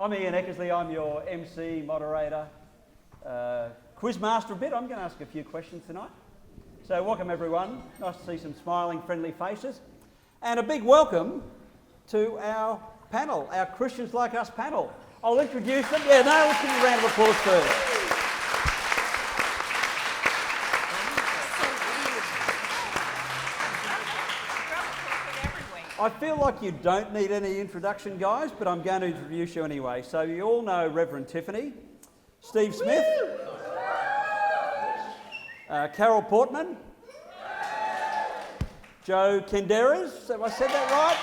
I'm Ian Eckersley, I'm your MC, moderator, quiz master a bit. I'm going to ask a few questions tonight. So welcome everyone, nice to see some smiling, friendly faces. And a big welcome to our panel, our Christians Like Us panel. I'll introduce them. Yeah, no, let's give them a round of applause first. I feel like you don't need any introduction, guys, but I'm going to introduce you anyway. So you all know Reverend Tiffany, Steve Smith, Carol Portman, Joe Kenderas, have I said that right?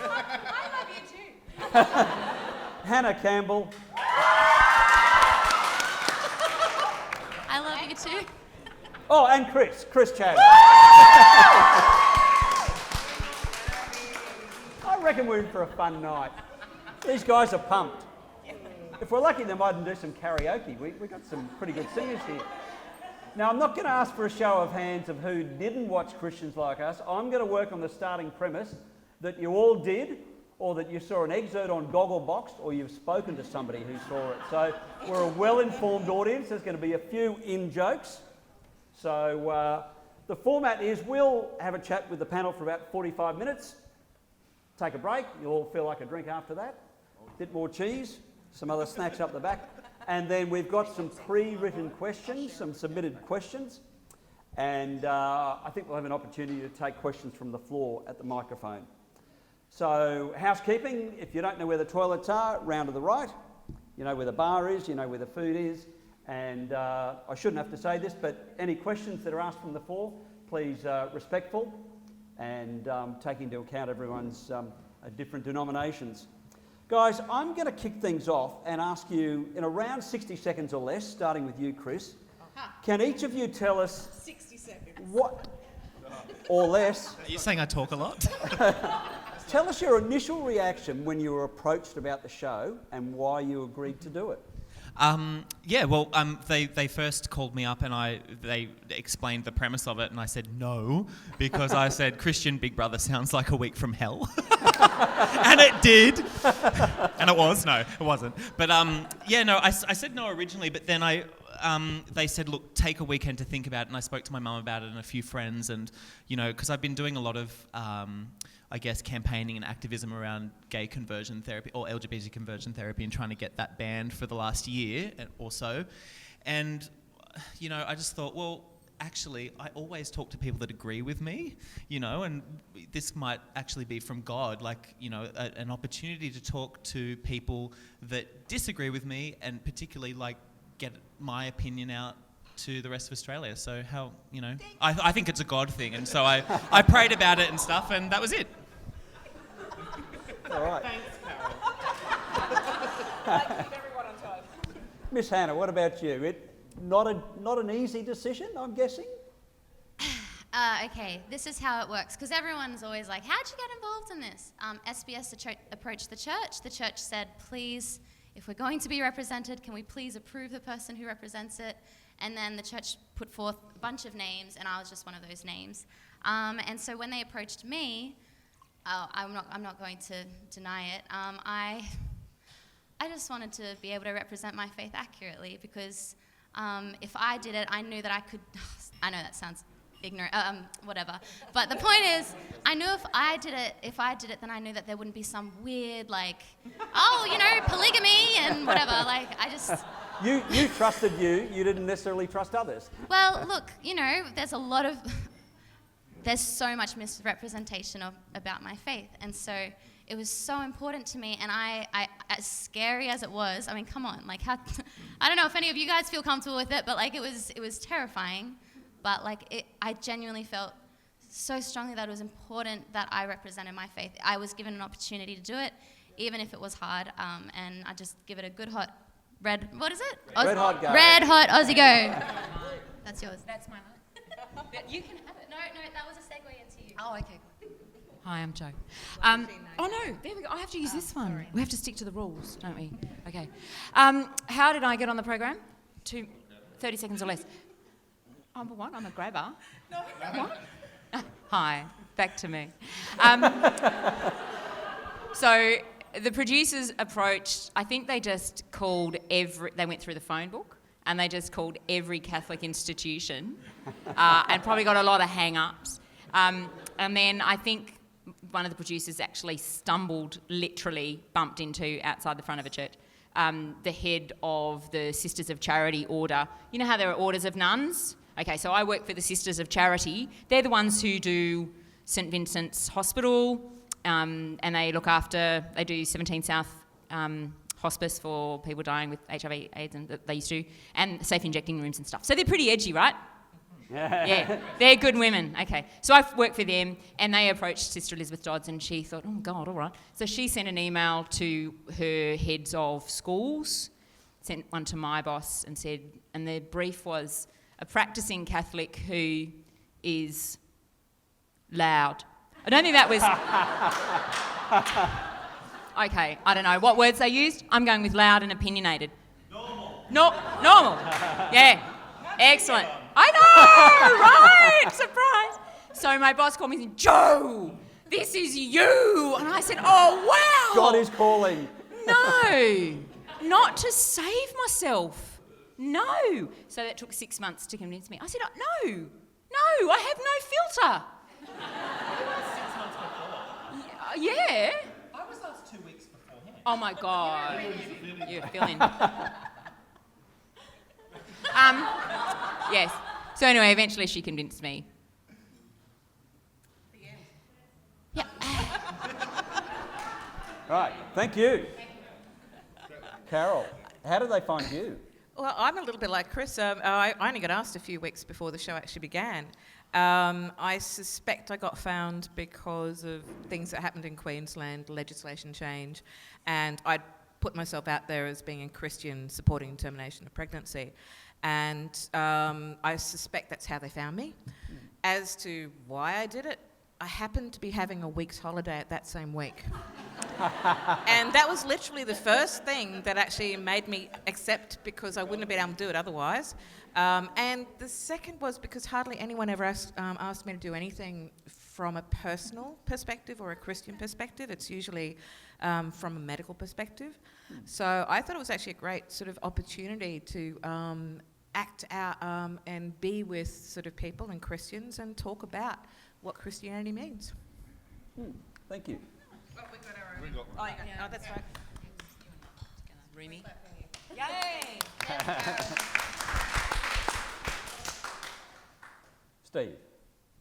I love you too. Hannah Campbell. I love you too. Oh, and Chris Chad. I reckon we're in for a fun night. These guys are pumped. If we're lucky, they might do some karaoke. We've got some pretty good singers here. Now, I'm not going to ask for a show of hands of who didn't watch Christians Like Us. I'm going to work on the starting premise that you all did, or that you saw an excerpt on Gogglebox, or you've spoken to somebody who saw it. So we're a well-informed audience. There's going to be a few in-jokes. So the format is we'll have a chat with the panel for about 45 minutes. Take a break, you'll all feel like a drink after that. A bit more cheese, some other snacks up the back. And then we've got some pre-written questions, some submitted questions. And I think we'll have an opportunity to take questions from the floor at the microphone. So housekeeping, if you don't know where the toilets are, round to the right. You know where the bar is, you know where the food is. And I shouldn't have to say this, but any questions that are asked from the floor, please respectful. And take into account everyone's different denominations. Guys, I'm going to kick things off and ask you, in around 60 seconds or less, starting with you, Chris, can each of you tell us... 60 seconds. What, or less... Are you saying I talk a lot? Tell us your initial reaction when you were approached about the show and why you agreed to do it. They first called me up and they explained the premise of it, and I said no, because I said Christian Big Brother sounds like a week from hell. And it did. And it was. No, it wasn't. But I said no originally, but then they said, look, take a weekend to think about it, and I spoke to my mum about it and a few friends, and, you know, because I've been doing a lot of... campaigning and activism around gay conversion therapy or LGBT conversion therapy and trying to get that banned for the last year or so. And, you know, I just thought, well, actually, I always talk to people that agree with me, you know, and this might actually be from God, like, you know, an opportunity to talk to people that disagree with me and particularly, like, get my opinion out to the rest of Australia. So how, you know, I think it's a God thing, and so I prayed about it and stuff, and that was it. All right. Thanks, Carol. Keep everyone on time. Miss Hannah, what about you? Not an easy decision, I'm guessing? Okay, this is how it works, because everyone's always like, how'd you get involved in this? SBS approached the church. The church said, please, if we're going to be represented, can we please approve the person who represents it? And then the church put forth a bunch of names, and I was just one of those names. And so when they approached me, I'm not going to deny it. I just wanted to be able to represent my faith accurately, because if I did it, I knew that I could. I know that sounds ignorant, whatever. But the point is, I knew if I did it, then I knew that there wouldn't be some weird, like, oh, you know, polygamy and whatever. Like, I just. You trusted you didn't necessarily trust others. Well, look, you know, there's so much misrepresentation about my faith, and so it was so important to me, and I as scary as it was, I mean, come on, like, how, I don't know if any of you guys feel comfortable with it, but like, it was terrifying, but like, I genuinely felt so strongly that it was important that I represented my faith. I was given an opportunity to do it, even if it was hard, and I just give it a good hot red, what is it? Red hot go. Red hot Aussie go. That's yours. That's my note. You can have it. No, that was a segue into you. Oh, okay. Hi, I'm Jo. Oh no, there we go. I have to use this one. Sorry. We have to stick to the rules, don't we? Okay. How did I get on the program? 30 seconds or less. I'm a grabber. No. What? Hi, back to me. So the producers approached, I think they just called they went through the phone book and they just called every Catholic institution and probably got a lot of hang-ups. And then I think one of the producers actually literally bumped into, outside the front of a church, the head of the Sisters of Charity order. You know how there are orders of nuns? Okay, so I work for the Sisters of Charity. They're the ones who do St Vincent's Hospital, and they do 17 South hospice for people dying with HIV, AIDS, and they used to, and safe injecting rooms and stuff. So they're pretty edgy, right? Yeah, they're good women. Okay, so I work for them, and they approached Sister Elizabeth Dodds, and she thought, oh God, all right. So she sent an email to her heads of schools, sent one to my boss, and said, and the brief was a practicing Catholic who is loud. I don't think that was... Okay, I don't know what words they used. I'm going with loud and opinionated. Normal. Normal. Yeah. Excellent. I know, right? Surprise. So my boss called me and said, Joe, this is you. And I said, oh, wow. God is calling. No, not to save myself. No. So that took 6 months to convince me. I said, no, I have no filter. Yeah. I was asked 2 weeks beforehand. Oh my God. You're filling. Yes. So anyway, eventually she convinced me. Yeah. Right, thank you. Carol, how did they find you? Well, I'm a little bit like Chris. I only got asked a few weeks before the show actually began. I suspect I got found because of things that happened in Queensland, legislation change, and I'd put myself out there as being a Christian supporting termination of pregnancy. And I suspect that's how they found me. As to why I did it, I happened to be having a week's holiday at that same week. And that was literally the first thing that actually made me accept, because I wouldn't have been able to do it otherwise. And the second was because hardly anyone ever asked me to do anything from a personal perspective or a Christian perspective. It's usually from a medical perspective. So I thought it was actually a great sort of opportunity to act out and be with sort of people and Christians and talk about what Christianity means. Thank you. Oh, we got our own. Oh, you got, that's right. Remy. Yay! Steve,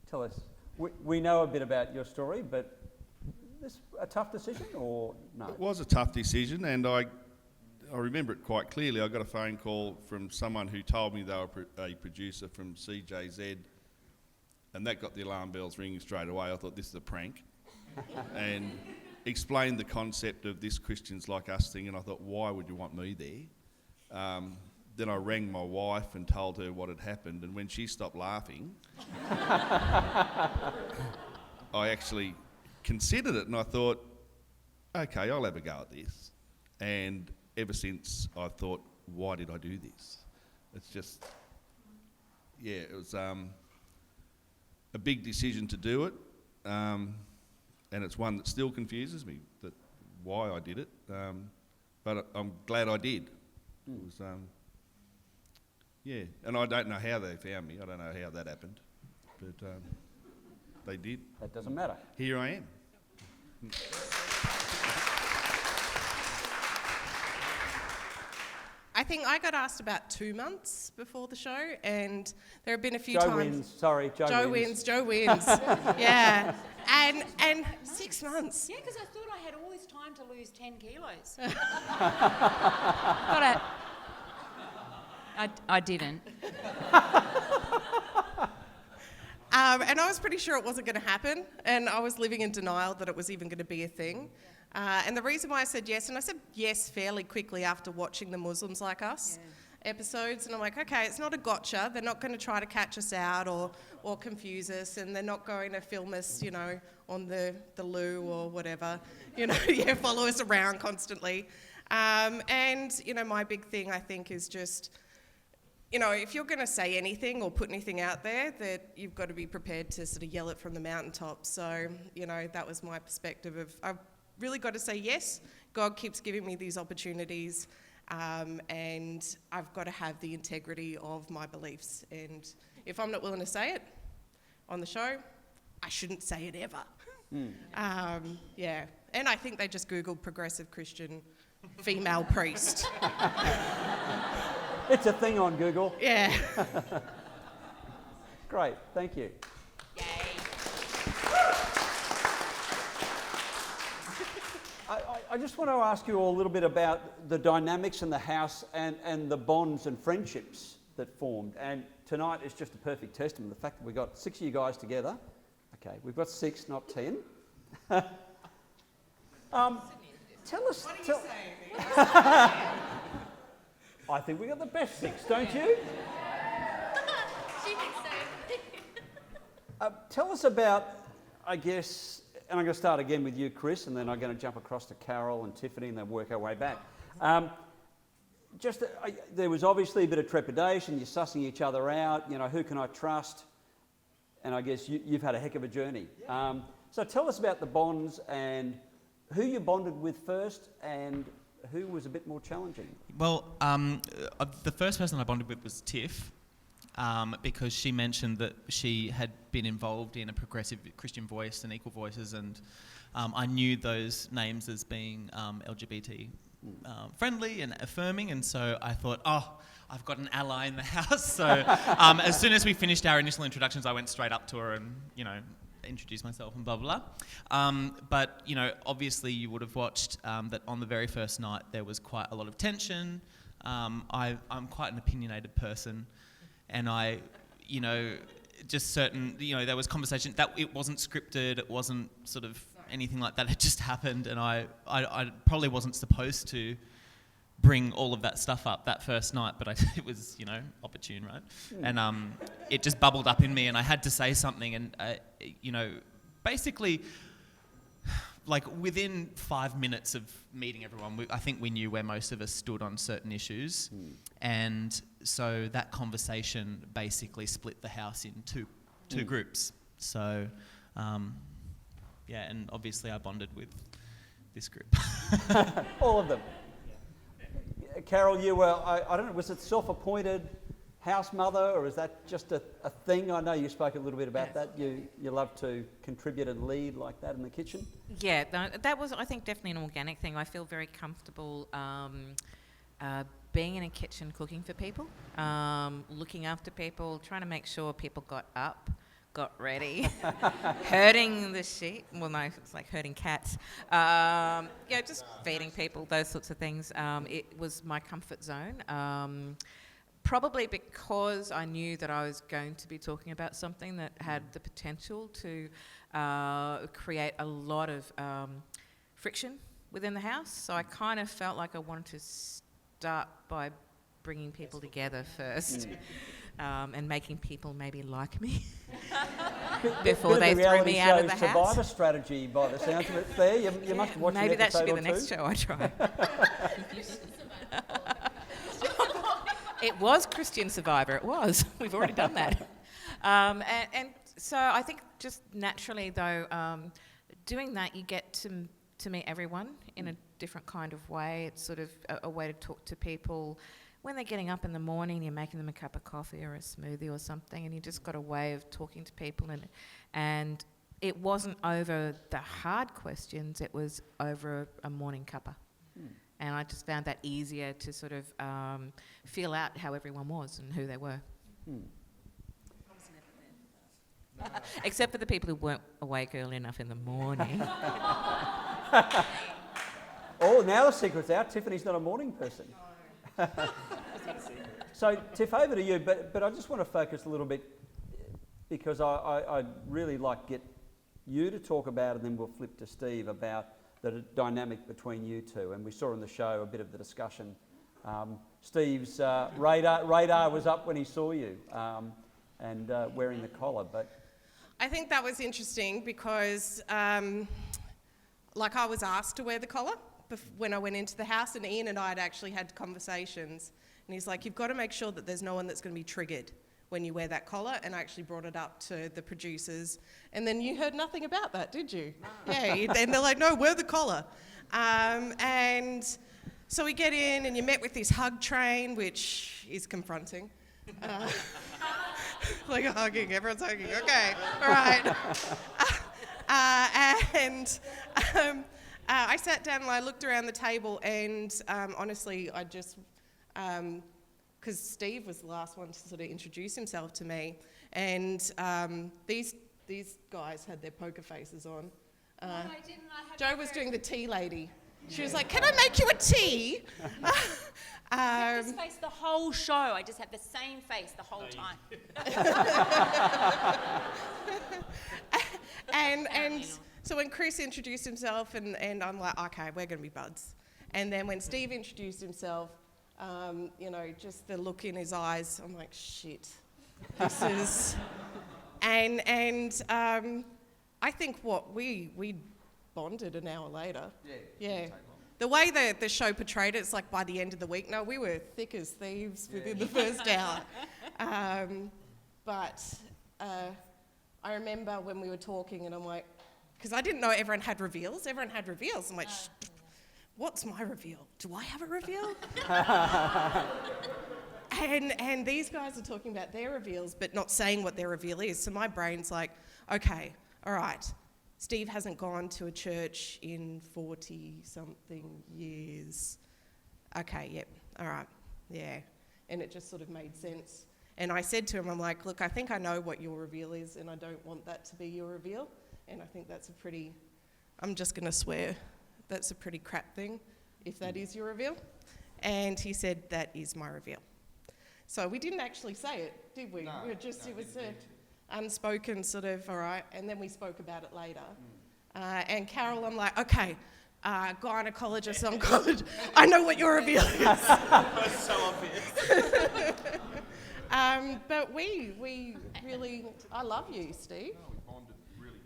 tell us. We know a bit about your story, but this a tough decision or no? It was a tough decision, and I remember it quite clearly. I got a phone call from someone who told me they were a producer from CJZ, and that got the alarm bells ringing straight away. I thought, this is a prank. And explained the concept of this Christians Like Us thing, and I thought, why would you want me there? Then I rang my wife and told her what had happened, and when she stopped laughing, I actually considered it, and I thought, okay, I'll have a go at this. And ever since, I thought, why did I do this? It's just, yeah, it was a big decision to do it, and it's one that still confuses me, that why I did it, but I'm glad I did. It was, yeah, and I don't know how they found me. I don't know how that happened, but they did. That doesn't matter. Here I am. I think I got asked about 2 months before the show, and there have been a few Joe times. wins. Sorry, Joe wins. Joe wins. Yeah, and 6 months. Yeah, because I thought I had all this time to lose 10 kilos. I didn't. And I was pretty sure it wasn't going to happen, and I was living in denial that it was even going to be a thing. And the reason why I said yes, and I said yes fairly quickly after watching the Muslims Like Us episodes, and I'm like, okay, it's not a gotcha. They're not going to try to catch us out or confuse us, and they're not going to film us, you know, on the loo or whatever, you know, follow us around constantly. And, you know, my big thing, I think, is just, you know, if you're going to say anything or put anything out there, that you've got to be prepared to sort of yell it from the mountaintops. So, you know, that was my perspective of, I really got to say yes. God keeps giving me these opportunities, and I've got to have the integrity of my beliefs. And if I'm not willing to say it on the show, I shouldn't say it ever. Yeah, and I think they just Googled progressive Christian female priest. It's a thing on Google. Yeah. Great, thank you. I just want to ask you all a little bit about the dynamics in the house and the bonds and friendships that formed. And tonight is just a perfect testament. The fact that we've got 6 of you guys together. Okay, we've got 6, not 10. Tell us. What are you saying? I think we got the best 6, don't you? She thinks so. Tell us about, I guess, and I'm going to start again with you, Chris, and then I'm going to jump across to Carol and Tiffany and then work our way back. There was obviously a bit of trepidation, you're sussing each other out, who can I trust? And I guess you've had a heck of a journey. So tell us about the bonds and who you bonded with first and who was a bit more challenging. Well, the first person I bonded with was Tiff, because she mentioned that she had been involved in a progressive Christian voice and Equal Voices, and I knew those names as being LGBT friendly and affirming, and so I thought, I've got an ally in the house. So as soon as we finished our initial introductions, I went straight up to her and, introduced myself and blah, blah, blah. But, obviously you would have watched that on the very first night there was quite a lot of tension. I'm quite an opinionated person, and I, just certain, there was conversation that it wasn't scripted, it wasn't sort of anything like that, it just happened, and I probably wasn't supposed to bring all of that stuff up that first night, but it was, opportune, right? And it just bubbled up in me, and I had to say something, and, basically, like within 5 minutes of meeting everyone, I think we knew where most of us stood on certain issues, and so that conversation basically split the house in two groups. So, yeah, and obviously I bonded with this group. All of them. Carol, you were, I don't know, was it self-appointed house mother, or is that just a thing? I know you spoke a little bit about that. You love to contribute and lead like that in the kitchen. Yeah, that was, I think, definitely an organic thing. I feel very comfortable being in a kitchen, cooking for people, looking after people, trying to make sure people got up, got ready, herding the sheep. Well, no, it's like herding cats. Just feeding people, those sorts of things. It was my comfort zone. Probably because I knew that I was going to be talking about something that had the potential to create a lot of friction within the house. So I kind of felt like I wanted to start by bringing people together first. And making people maybe like me before they threw me out of the house. Survivor strategy, by the sounds of it. There, you must watch. Maybe that should be the two. next show I try. It was Christian Survivor. It was. We've already done that. And so I think just naturally though, doing that you get to meet everyone in a different kind of way. It's sort of a way to talk to people. When they're getting up in the morning, you're making them a cup of coffee or a smoothie or something, and you just got a way of talking to people, and it wasn't over the hard questions, it was over a morning cuppa. And I just found that easier to sort of feel out how everyone was and who they were. I was never there. Except for the people who weren't awake early enough in the morning. Oh, now the secret's out. Tiffany's not a morning person. So, Tiff, over to you, but I just want to focus a little bit because I'd really like to get you to talk about, and then we'll flip to Steve about the dynamic between you two. And we saw in the show a bit of the discussion. Steve's radar was up when he saw you and wearing the collar, but... I think that was interesting because, I was asked to wear the collar when I went into the house, and Ian and I had actually had conversations, and he's like, you've got to make sure that there's no one that's going to be triggered when you wear that collar, and I actually brought it up to the producers, and then you heard nothing about that, did you? No. Yeah, and they're like, no, wear the collar. And so we get in, and you're met with this hug train, which is confronting. Like hugging, everyone's hugging, okay, all right. I sat down and I looked around the table, and honestly, I just, because Steve was the last one to sort of introduce himself to me, and these guys had their poker faces on. No, I didn't. Jo was doing the tea lady. She was like, "Can I make you a tea?" I had this face the whole show. I just had the same face the whole time. And so when Chris introduced himself, and I'm like, okay, we're going to be buds. And then when Steve introduced himself, just the look in his eyes, I'm like, shit, this is... And I think we bonded an hour later. Yeah. The way the show portrayed it, it's like by the end of the week, no, we were thick as thieves within the first hour. But I remember when we were talking, and I'm like, because I didn't know everyone had reveals. Everyone had reveals. I'm like, what's my reveal? Do I have a reveal? And these guys are talking about their reveals, but not saying what their reveal is. So my brain's like, okay, all right. Steve hasn't gone to a church in 40-something years. Okay, yep, all right, yeah. And it just sort of made sense. And I said to him, I'm like, look, I think I know what your reveal is, and I don't want that to be your reveal. And I think that's I'm just going to swear, that's a pretty crap thing, if that is your reveal. And he said, that is my reveal. So we didn't actually say it, did we? No, It was unspoken sort of, all right, and then we spoke about it later. And Carol, I'm like, okay, gynecologist, oncologist, I know what your reveal is. That's so obvious. But we really, I love you, Steve. No, we bonded really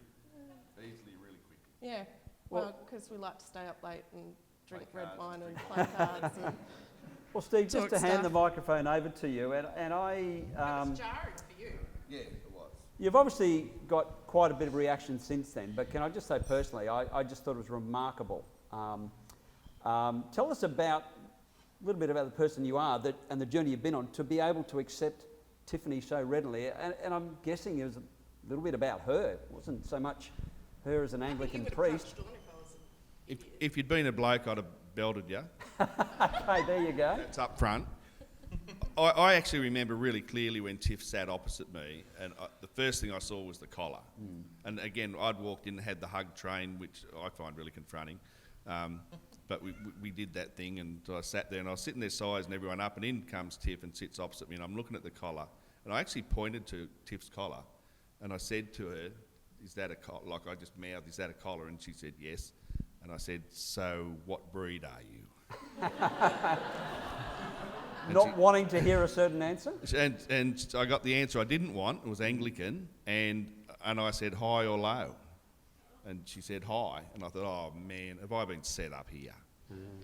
easily, really quickly. Yeah, well, because we like to stay up late and drink red wine and play cards. And Well, Steve, just talk to hand stuff. the microphone over to you, and I... it's jarring for you. Yeah, it was. You've obviously got quite a bit of reaction since then, but can I just say personally, I just thought it was remarkable. Tell us a little bit about the person you are and the journey you've been on to be able to accept Tiffany so readily. And I'm guessing it was a little bit about her. It wasn't so much her as an Anglican priest. If you'd been a bloke, I'd have belted you. Okay, there you go. That's up front. I actually remember really clearly when Tiff sat opposite me, and the first thing I saw was the collar. And again, I'd walked in and had the hug train, which I find really confronting. But we did that thing, and I sat there, and I was sitting there sizing everyone up, and in comes Tiff and sits opposite me, and I'm looking at the collar. And I actually pointed to Tiff's collar, and I said to her, is that a collar? Like I just mouthed, is that a collar? And she said, yes. And I said, so what breed are you? Not wanting to hear a certain answer? And I got the answer I didn't want. It was Anglican, and I said high or low, and she said high, and I thought, oh man, have I been set up here?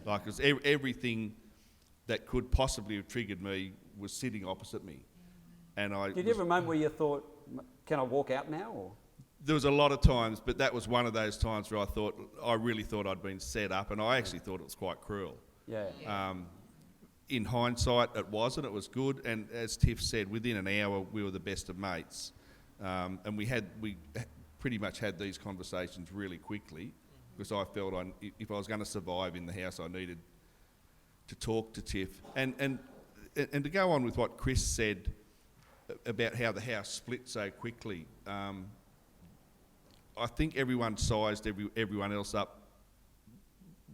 Like, cause everything that could possibly have triggered me was sitting opposite me, and Did you have a moment where you thought, can I walk out now? Or? There was a lot of times, but that was one of those times where I really thought I'd been set up, and I actually thought it was quite cruel. Yeah. In hindsight, it wasn't. It was good, and as Tiff said, within an hour we were the best of mates, and we pretty much had these conversations really quickly, because I felt if I was going to survive in the house, I needed to talk to Tiff, and to go on with what Chris said about how the house split so quickly. I think everyone sized everyone else up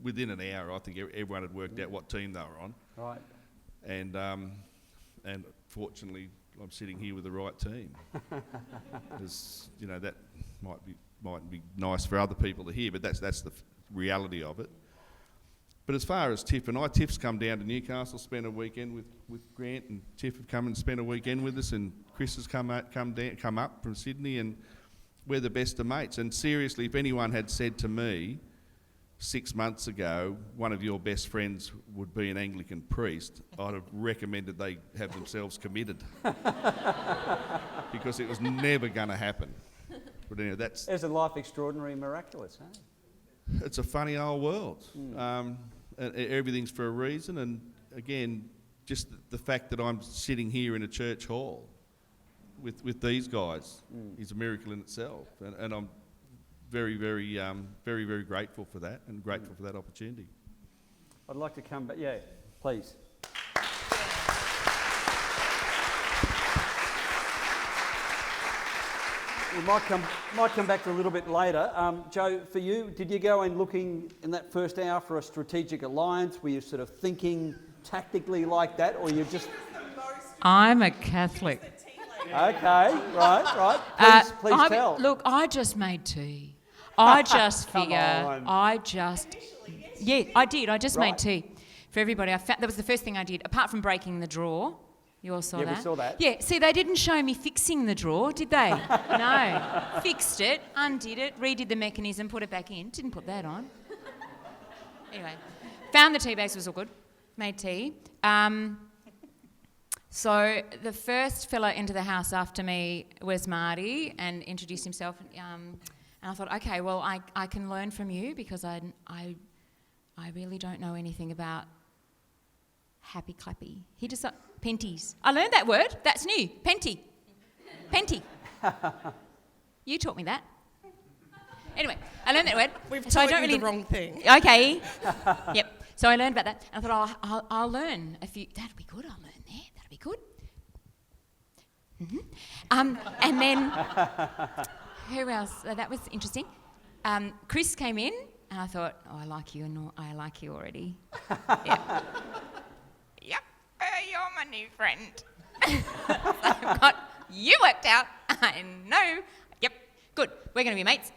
within an hour. I think everyone had worked out what team they were on. Right. And fortunately, I'm sitting here with the right team. Because that might be nice for other people to hear, but that's the reality of it. But as far as Tiff and I, Tiff's come down to Newcastle, spent a weekend with Grant, and Tiff have come and spent a weekend with us, and Chris has come up from Sydney, and we're the best of mates. And seriously, if anyone had said to me 6 months ago one of your best friends would be an Anglican priest, I'd have recommended they have themselves committed. Because it was never going to happen. But anyway, Isn't life extraordinary and miraculous, huh? it's a funny old world. And everything's for a reason, and again, just the fact that I'm sitting here in a church hall with these guys is a miracle in itself, and I'm very, very, very, very grateful for that, and grateful for that opportunity. I'd like to come back. Yeah, please. We might come back to a little bit later. Joe, for you, did you go in looking in that first hour for a strategic alliance? Were you sort of thinking tactically like that, or you just... I'm a Catholic. Okay, right. Please tell. Look, I just made tea. I just Come figure, on. I did. I just Right. made tea for everybody. That was the first thing I did, apart from breaking the drawer. You all saw Yeah, that? we saw that. Yeah, see, they didn't show me fixing the drawer, did they? No. Fixed it, undid it, redid the mechanism, put it back in. Didn't put that on. Anyway, found the tea bags, was all good. Made tea. So the first fella into the house after me was Marty and introduced himself. And I thought, okay, well, I can learn from you because I really don't know anything about happy clappy. He just penties. I learned that word. That's new. Penty. You taught me that. Anyway, I learned that word. We've so I taught don't you really the wrong thing. Okay. Yep. So I learned about that. And I thought, I'll learn a few. That'll be good. I'll learn there. That'll be good. And then, who else? That was interesting. Chris came in, and I thought, I like you, and I like you already. Yep. You're my new friend. So I've got you worked out. I know. Yep. Good. We're going to be mates.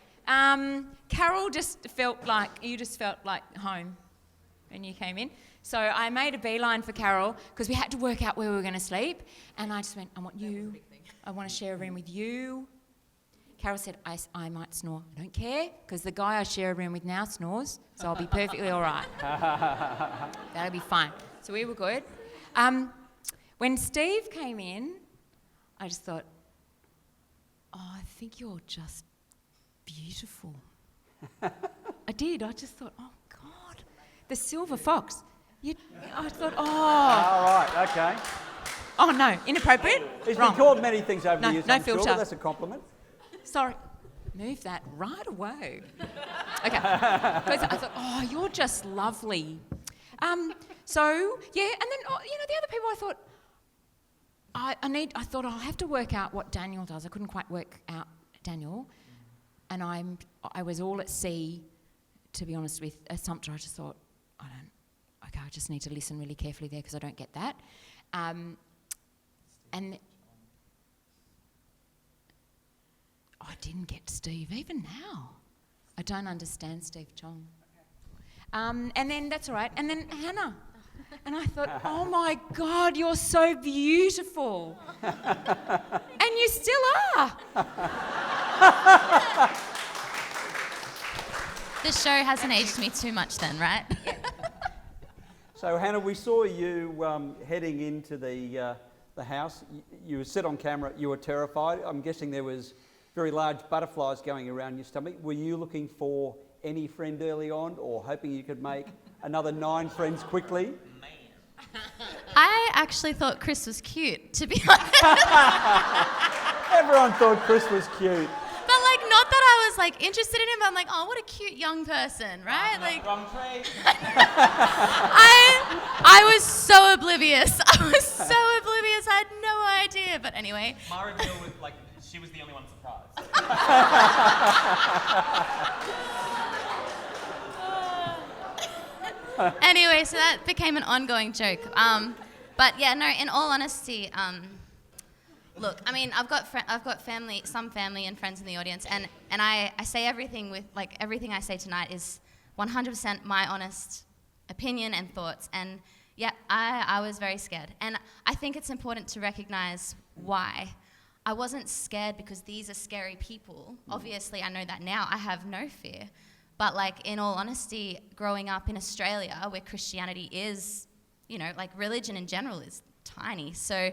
Carol just felt like home when you came in. So I made a beeline for Carol because we had to work out where we were going to sleep. And I just went, I want you. I want to share a room with you. Carol said, I might snore. I don't care because the guy I share a room with now snores, so I'll be perfectly all right. That'll be fine. So we were good. When Steve came in, I just thought, I think you're just beautiful. I did. I just thought, oh, God, the silver fox. I thought, All right, okay. Oh, no, inappropriate. He's Wrong. been called many things over No, the years, no I'm sure, filter. but that's a compliment. Sorry. Move that right away. Okay. Because I thought, oh, you're just lovely. So, yeah, and then, the other people I thought, I thought I'll have to work out what Daniel does. I couldn't quite work out Daniel. And I was all at sea, to be honest, with Assumpta. I just thought, I just need to listen really carefully there because I don't get that. And I didn't get Steve, even now. I don't understand Steve Chong. And then, that's all right. And then Hannah. And I thought, oh my God, you're so beautiful. And you still are. The show hasn't aged me too much then, right? So, Hannah, we saw you heading into the house. You were set on camera. You were terrified. I'm guessing there was very large butterflies going around your stomach. Were you looking for any friend early on or hoping you could make another 9 friends quickly? I actually thought Chris was cute, to be honest. Everyone thought Chris was cute. But not that I was interested in him. I'm like, oh, what a cute young person, right? Wrong trade. I was so oblivious. I had no idea. But anyway. Mara revealed with she was the only one surprised. Anyway, so that became an ongoing joke. But yeah, no. In all honesty, look, I mean, I've got family, some family and friends in the audience, and I say everything with everything I say tonight is 100% my honest opinion and thoughts. And yeah, I was very scared, and I think it's important to recognize why. I wasn't scared because these are scary people. Obviously, I know that now. I have no fear. But like, in all honesty, growing up in Australia, where Christianity is, you know, like religion in general is tiny. So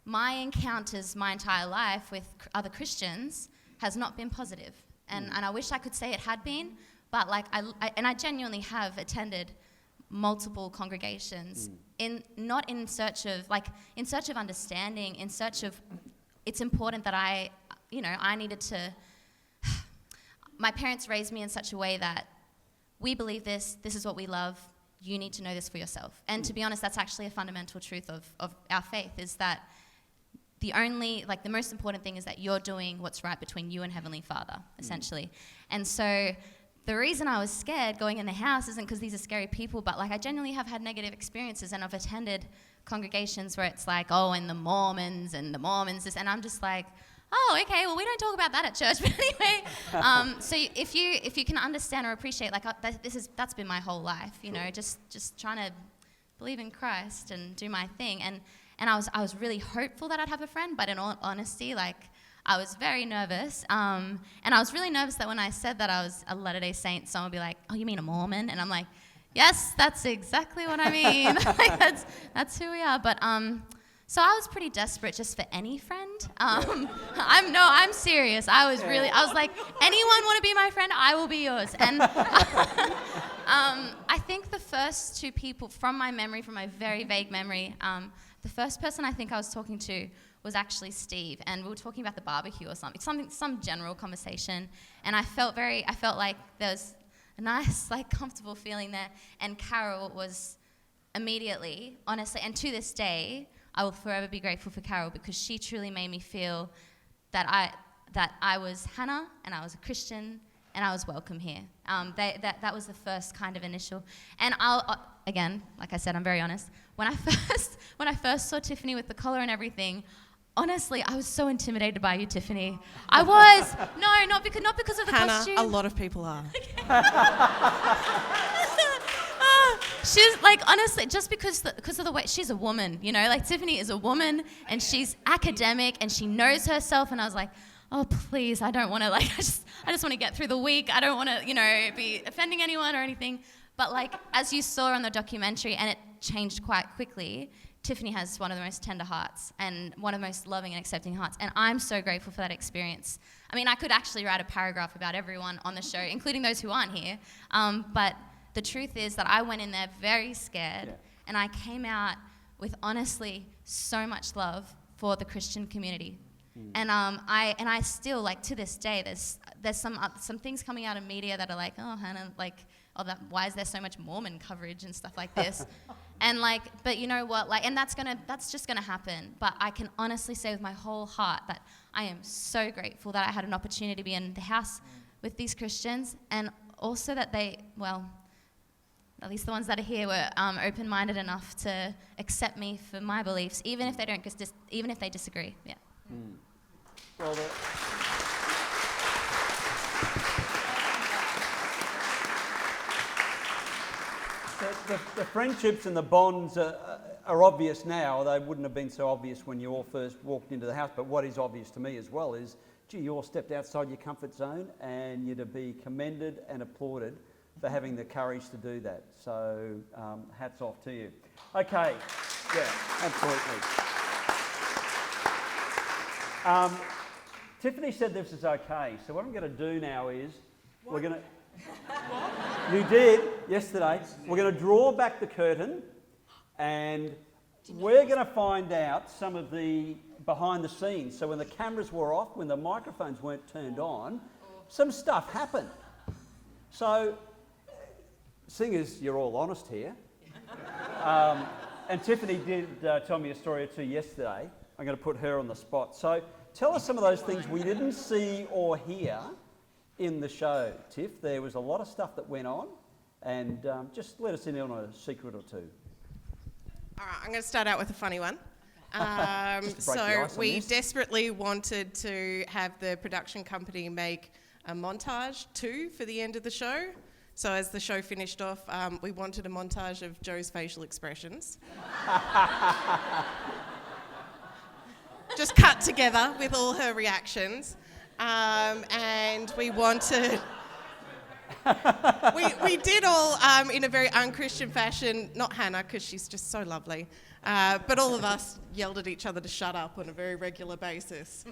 my encounters my entire life with other Christians has not been positive. And I wish I could say it had been, but like I genuinely have attended multiple congregations not in search of understanding, in search of, it's important that I needed to, my parents raised me in such a way that we believe this is what we love, you need to know this for yourself. And to be honest, that's actually a fundamental truth of our faith, is that the most important thing is that you're doing what's right between you and Heavenly Father, essentially. And so the reason I was scared going in the house isn't because these are scary people, but like I genuinely have had negative experiences, and I've attended congregations where it's like, oh, and the Mormons this, and I'm just like, oh, okay, well, we don't talk about that at church, but anyway. So if you can understand or appreciate, like that's been my whole life, you know, just trying to believe in Christ and do my thing, and I was really hopeful that I'd have a friend, but in all honesty, like, I was very nervous, and I was really nervous that when I said that I was a Latter-day Saint, someone would be like, oh, you mean a Mormon? And I'm like, yes, that's exactly what I mean. Like, that's who we are. But so I was pretty desperate just for any friend. I'm serious. I was like, anyone want to be my friend? I will be yours. And I think the first two people from my very vague memory, the first person I think I was talking to was actually Steve, and we were talking about the barbecue or some general conversation, and I felt like there was a nice, like, comfortable feeling there, and Carol was immediately, honestly, and to this day, I will forever be grateful for Carol, because she truly made me feel that I was Hannah, and I was a Christian, and I was welcome here. That was the first kind of initial, and again, like I said, I'm very honest, when I first saw Tiffany with the collar and everything, honestly, I was so intimidated by you, Tiffany. I was. No, not because of the Hannah, costume. a lot of people are. She's like, honestly, just because of the way she's a woman, you know, like Tiffany is a woman and she's academic and she knows herself, and I was like, oh, please, I don't want to, like, I just want to get through the week. I don't want to, you know, be offending anyone or anything. But like, as you saw on the documentary, and it changed quite quickly, Tiffany has one of the most tender hearts and one of the most loving and accepting hearts, and I'm so grateful for that experience. I mean, I could actually write a paragraph about everyone on the show, including those who aren't here, but the truth is that I went in there very scared, and I came out with, honestly, so much love for the Christian community. And I still, like, to this day, there's some things coming out of media that are like, oh, Hannah, like, why is there so much Mormon coverage and stuff like this? And like, but you know what, like, and that's just gonna happen. But I can honestly say with my whole heart that I am so grateful that I had an opportunity to be in the house with these Christians, and also that they, well, at least the ones that are here were open-minded enough to accept me for my beliefs, even if they don't, even if they disagree. Yeah. Well, the friendships and the bonds are obvious now. They wouldn't have been so obvious when you all first walked into the house. But what is obvious to me as well is, gee, you all stepped outside your comfort zone, and you're to be commended and applauded for having the courage to do that. So hats off to you. Okay, yeah, absolutely. Tiffany said this is okay. So what I'm going to do now is we're going to... You did yesterday. We're going to draw back the curtain, and we're going to find out some of the behind the scenes. So when the cameras were off, when the microphones weren't turned on, some stuff happened. So, seeing as you're all honest here, and Tiffany did tell me a story or two yesterday, I'm going to put her on the spot. So tell us some of those things we didn't see or hear in the show, Tiff. There was a lot of stuff that went on, and just let us in on a secret or two. All right, I'm going to start out with a funny one. So we desperately wanted to have the production company make a montage too for the end of the show. So as the show finished off, we wanted a montage of Jo's facial expressions. Just cut together with all her reactions. And we wanted we did all, in a very unchristian fashion, not Hannah, because she's just so lovely, but all of us yelled at each other to shut up on a very regular basis.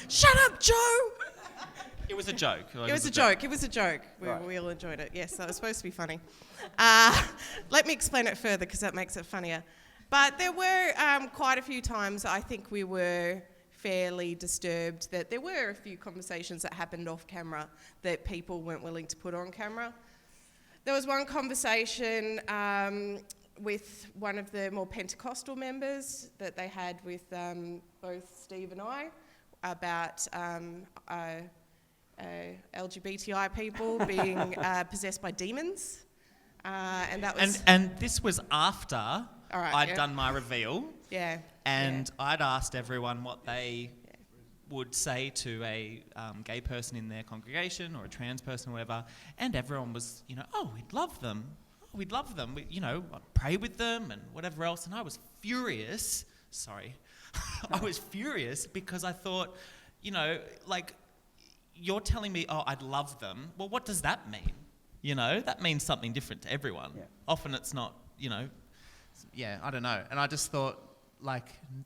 Shut up, Joe! It was a joke. It was a joke. It was a joke. Right. We all enjoyed it. Yes, that was supposed to be funny. Let me explain it further because that makes it funnier. But there were quite a few times I think we were fairly disturbed that there were a few conversations that happened off camera that people weren't willing to put on camera. There was one conversation with one of the more Pentecostal members that they had with both Steve and I about LGBTI people being possessed by demons. And that was... And this was after I'd yeah. done my reveal. Yeah. And I'd asked everyone what they would say to a gay person in their congregation or a trans person or whatever, and everyone was, oh, we'd love them. Oh, we'd love them. I'd pray with them and whatever else. And I was furious. Sorry. I was furious because I thought, you're telling me, oh, I'd love them. Well, what does that mean? That means something different to everyone. Yeah. Often it's not, I don't know. And I just thought,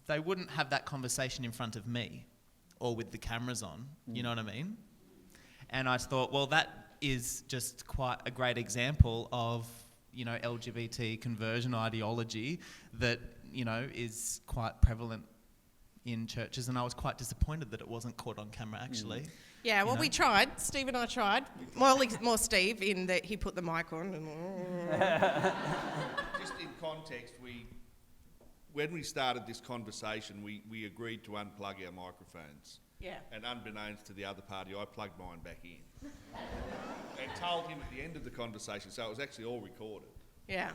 they wouldn't have that conversation in front of me or with the cameras on, you know what I mean? And I thought, well, that is just quite a great example of, LGBT conversion ideology that, is quite prevalent in churches. And I was quite disappointed that it wasn't caught on camera, actually. Yeah, well, we tried. Steve and I tried. More Steve, in that he put the mic on. Just in context, when we started this conversation, we agreed to unplug our microphones. Yeah. And unbeknownst to the other party, I plugged mine back in. And told him at the end of the conversation, so it was actually all recorded. Yeah.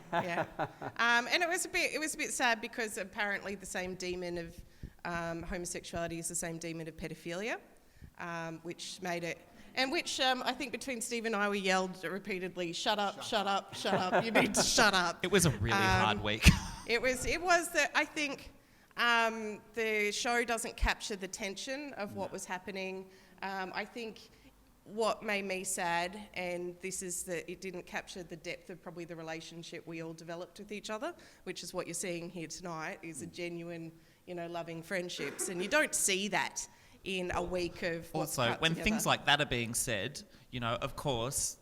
And it was a bit sad because apparently the same demon of homosexuality is the same demon of pedophilia, which made it... And which I think between Steve and I, we yelled repeatedly, shut up, you need to shut up. It was a really hard week. It was that I think the show doesn't capture the tension of what was happening. I think what made me sad, and this is that it didn't capture the depth of probably the relationship we all developed with each other, which is what you're seeing here tonight, is a genuine, loving friendships. And you don't see that in a week of what's Also, cut when together. things like that are being said, of course,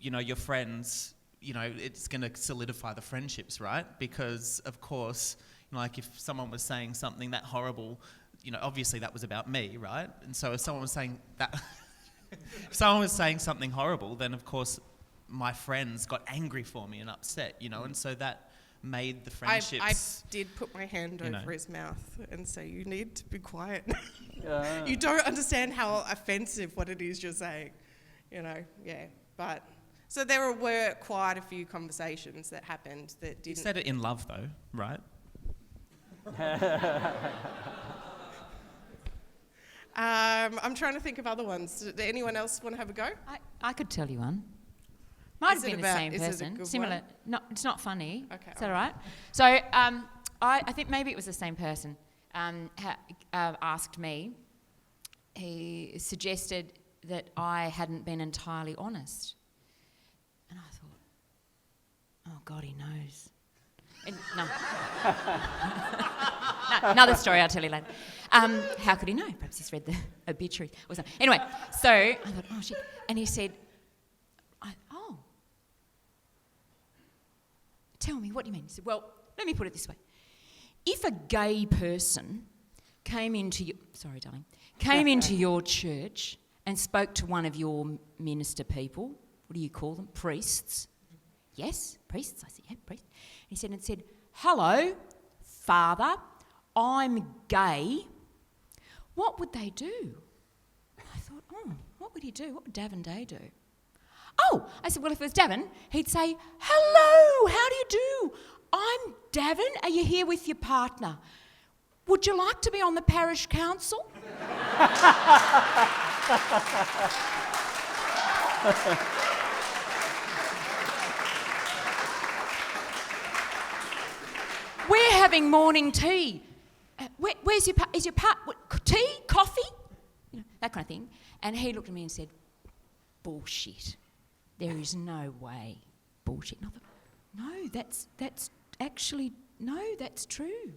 your friends, it's going to solidify the friendships, right? Because, of course, if someone was saying something that horrible, obviously that was about me, right? And so if someone was saying that... if someone was saying something horrible, then, of course, my friends got angry for me and upset, and so that made the friendships... I did put my hand over his mouth and say, you need to be quiet. You don't understand how offensive what it is you're saying, But, so there were quite a few conversations that happened that didn't... You said it in love, though, right? I'm trying to think of other ones. Does anyone else want to have a go? I could tell you one. Might Is have it been about- the same is it a person. good Similar. one? No, it's not funny. Okay, Is that all right? So I think maybe it was the same person asked me. He suggested that I hadn't been entirely honest. And I thought, oh, God, he knows. And, no. No, another story I'll tell you later. How could he know? Perhaps he's read the obituary or something. Anyway, so I thought, oh, shit. And he said, tell me, what do you mean? He said, well, let me put it this way. If a gay person came into your church and spoke to one of your minister people, what do you call them? Priests. Yes, priests. I said, yeah, priests. And he said, hello, Father, I'm gay. What would they do? I thought, what would he do? What would Davin Day do? Oh, I said, well, if it was Davin, he'd say, hello, how do you do? I'm Davin. Are you here with your partner? Would you like to be on the parish council? We're having morning tea. Where's your tea? Coffee? you know, that kind of thing. And he looked at me and said, bullshit. There is no way. Bullshit. And I thought, no, that's actually, no, that's true.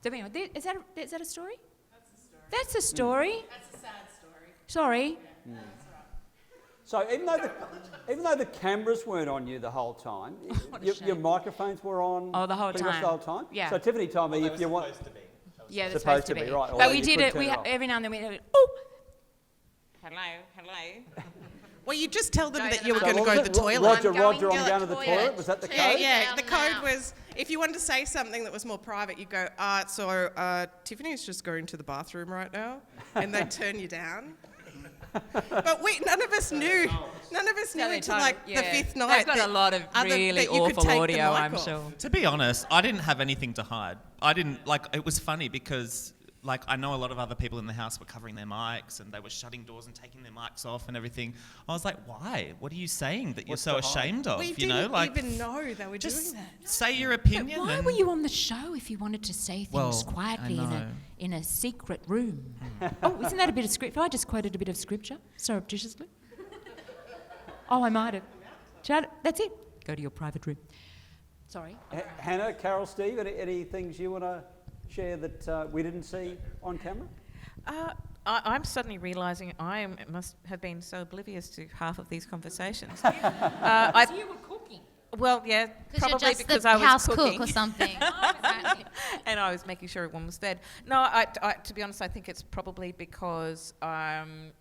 So anyway, is that a story? That's a story. That's a sad story. Sorry. Mm. So even though the cameras weren't on you the whole time, your microphones were on. Oh, the whole pretty much time. the whole time. Yeah. So Tiffany told me if you want. Yeah, they're Supposed to be, right, But although we you did could it. turn We it off. every now and then we did, oh. Hello. Well, you just tell them Go that to you the were going to was go it to the toilet. Roger, I'm I'm going to the toilet. Was that the code? Yeah, the Down code now. was if you wanted to say something that was more private, you go, Tiffany's just going to the bathroom right now, and they'd turn you down. But none of us knew. None of us knew until like the fifth night. They've got a lot of really awful audio, I'm sure. To be honest, I didn't have anything to hide. I didn't, it was funny because, I know a lot of other people in the house were covering their mics and they were shutting doors and taking their mics off and everything. I was like, why? What are you saying that you're What's so the hide? ashamed of? We you know, didn't even know they were just doing that. say your But opinion. why and were you on the show if you wanted to say things Well, quietly I know. in a secret room? Oh, isn't that a bit of scripture? I just quoted a bit of scripture surreptitiously. Oh, I might have. That's it. Go to your private room. Sorry. Hannah, Carol, Steve, any things you want to share that we didn't see on camera? I'm suddenly realising I must have been so oblivious to half of these conversations. You were cooking. Well, yeah, Because you're probably just because the I was house cooking. cook or something. And I was making sure everyone was fed. No, to be honest, I think it's probably because I'm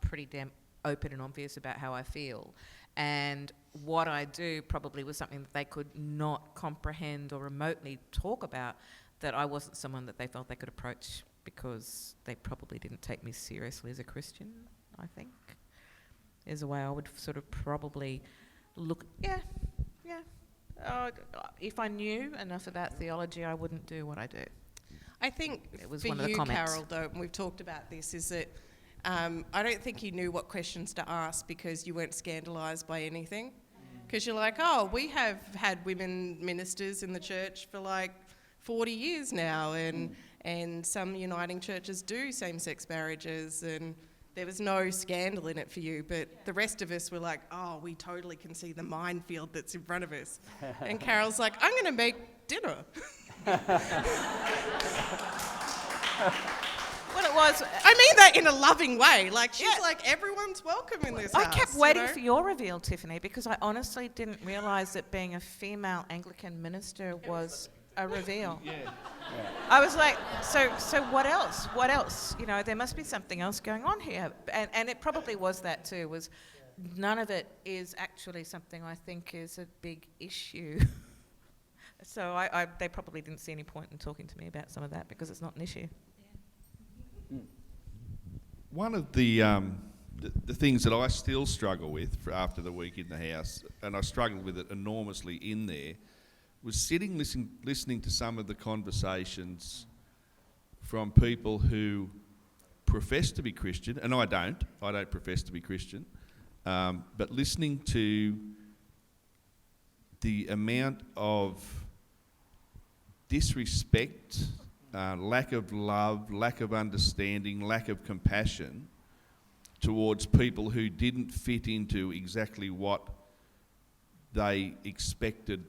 pretty damn open and obvious about how I feel. And what I do probably was something that they could not comprehend or remotely talk about, that I wasn't someone that they felt they could approach because they probably didn't take me seriously as a Christian, I think, is a way I would sort of probably look. Yeah. If I knew enough about theology, I wouldn't do what I do. I think It was for one of the you, comments. Carol, though, and we've talked about this, is that I don't think you knew what questions to ask because you weren't scandalised by anything. Because you're like, oh, we have had women ministers in the church for 40 years now, and some uniting churches do same-sex marriages, and there was no scandal in it for you. But the rest of us were like, oh, we totally can see the minefield that's in front of us. And Carol's like, I'm going to make dinner. Well, it was. I mean that in a loving way. She's like, everyone's welcome in this I house. kept waiting for your reveal, Tiffany, because I honestly didn't realise that being a female Anglican minister was a reveal. Yeah. I was like, so what else? What else? You know, there must be something else going on here. And it probably was that too, was none of it is actually something I think is a big issue. So they probably didn't see any point in talking to me about some of that because it's not an issue. One of the things that I still struggle with after the week in the house, and I struggled with it enormously in there, was listening to some of the conversations from people who profess to be Christian, and I don't profess to be Christian, but listening to the amount of disrespect, lack of love, lack of understanding, lack of compassion towards people who didn't fit into exactly what they expected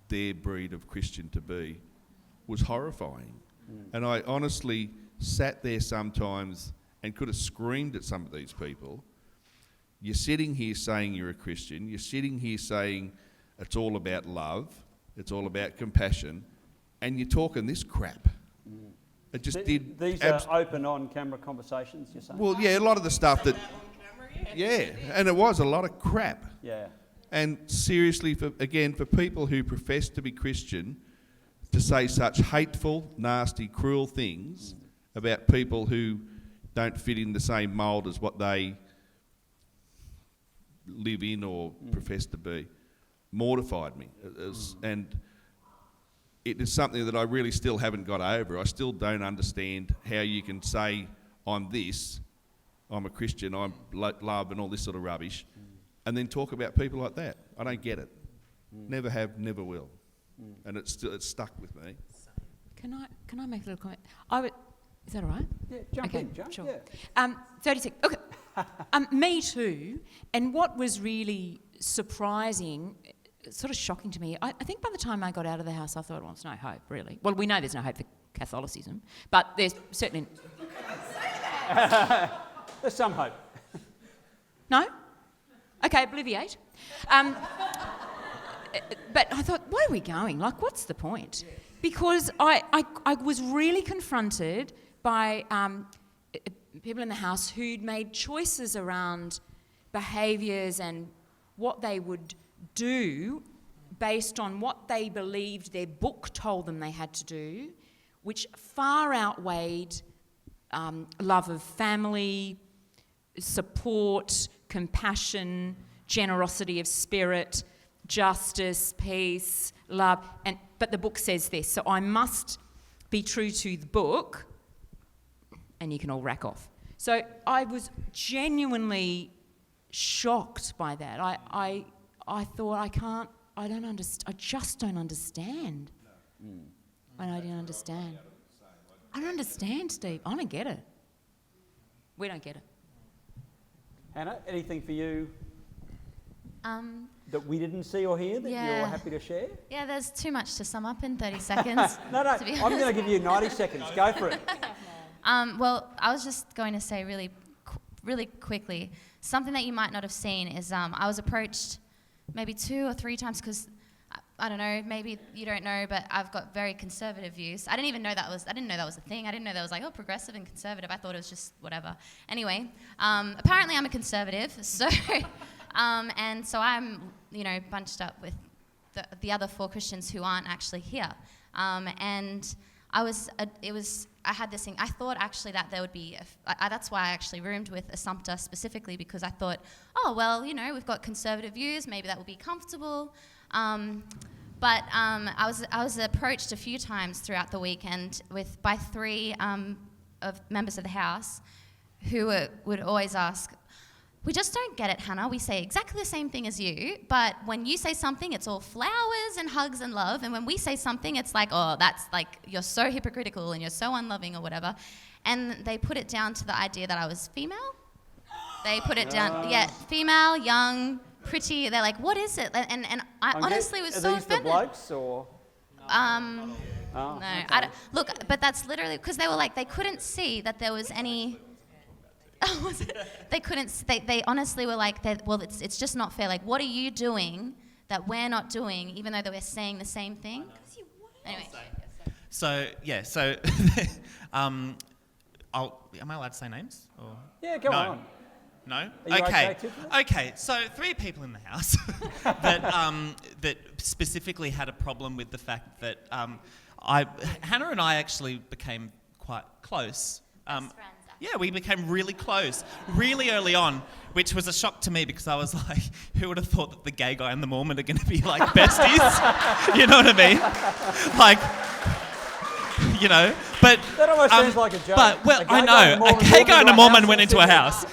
their breed of Christian to be was horrifying. And I honestly sat there sometimes and could have screamed at some of these people. You're sitting here saying you're a Christian, you're sitting here saying it's all about love, it's all about compassion, and you're talking this crap. It just did. These are open on-camera conversations, you're saying? Well, yeah, a lot of the stuff that. Yeah, and it was a lot of crap. Yeah. And seriously, for people who profess to be Christian, to say such hateful, nasty, cruel things about people who don't fit in the same mould as what they live in or profess to be, mortified me. And it is something that I really still haven't got over. I still don't understand how you can say, I'm this, I'm a Christian, I'm love and all this sort of rubbish, and then talk about people like that. I don't get it. Never have, never will. And it's stuck with me. Can I make a little comment? Is that all right? Yeah, jump Okay, in, jump. sure. Yeah. 30 seconds. Okay. Me too. And what was really surprising, sort of shocking to me, I think by the time I got out of the house, I thought, well, there's no hope, really. Well, we know there's no hope for Catholicism, but there's certainly... There's some hope. No? Okay, obliviate. But I thought, where are we going? Like, what's the point? Because I was really confronted by people in the house who'd made choices around behaviours and what they would do based on what they believed their book told them they had to do, which far outweighed love of family, support, compassion, generosity of spirit, justice, peace, love. But the book says this, so I must be true to the book, and you can all rack off. So I was genuinely shocked by that. I thought, I just don't understand. And I didn't understand. I don't understand, Steve. I don't get it. We don't get it. Hannah, anything for you that we didn't see or hear that Yeah. you're happy to share? Yeah, there's too much to sum up in 30 seconds. No, to be I'm going to honest. give you 90 seconds. Go for it. Well, I was just going to say really quickly, something that you might not have seen is I was approached maybe 2 or 3 times because I don't know, maybe you don't know, but I've got very conservative views. I didn't know that was a thing. I didn't know that was like, oh, progressive and conservative. I thought it was just whatever. Anyway, apparently I'm a conservative, so and so I'm, bunched up with the other 4 Christians who aren't actually here. And I had this thing. I thought actually that there would be, that's why I actually roomed with Assumpta specifically, because I thought, oh, well, we've got conservative views, maybe that will be comfortable. But I was approached a few times throughout the weekend by 3 of members of the house who would always ask, we just don't get it, Hannah. We say exactly the same thing as you, but when you say something, it's all flowers and hugs and love, and when we say something, it's like, oh, that's like, you're so hypocritical and you're so unloving or whatever. And they put it down to the idea that I was female. They put it down, female, young, pretty. They're like, what is it? And I honestly was so offended. Are these the blokes or? No, Okay. I don't, look, but that's literally because they were like, they couldn't see that there was any. They couldn't. They honestly were like, well, it's just not fair. Like, what are you doing that we're not doing, even though they were saying the same thing? Anyway. So am I allowed to say names? Or? Yeah, go No. on. No? Are you okay, Tiffany? Okay, so 3 people in the house that specifically had a problem with the fact that Hannah and I actually became quite close. Best friends, actually. Yeah, we became really close really early on, which was a shock to me because I was like, who would have thought that the gay guy and the Mormon are going to be like besties? You know what I mean? Like, but That almost sounds like a joke. But well, A gay I guy and a know Mormon a gay walked guy and into a a Mormon house went and into a said house.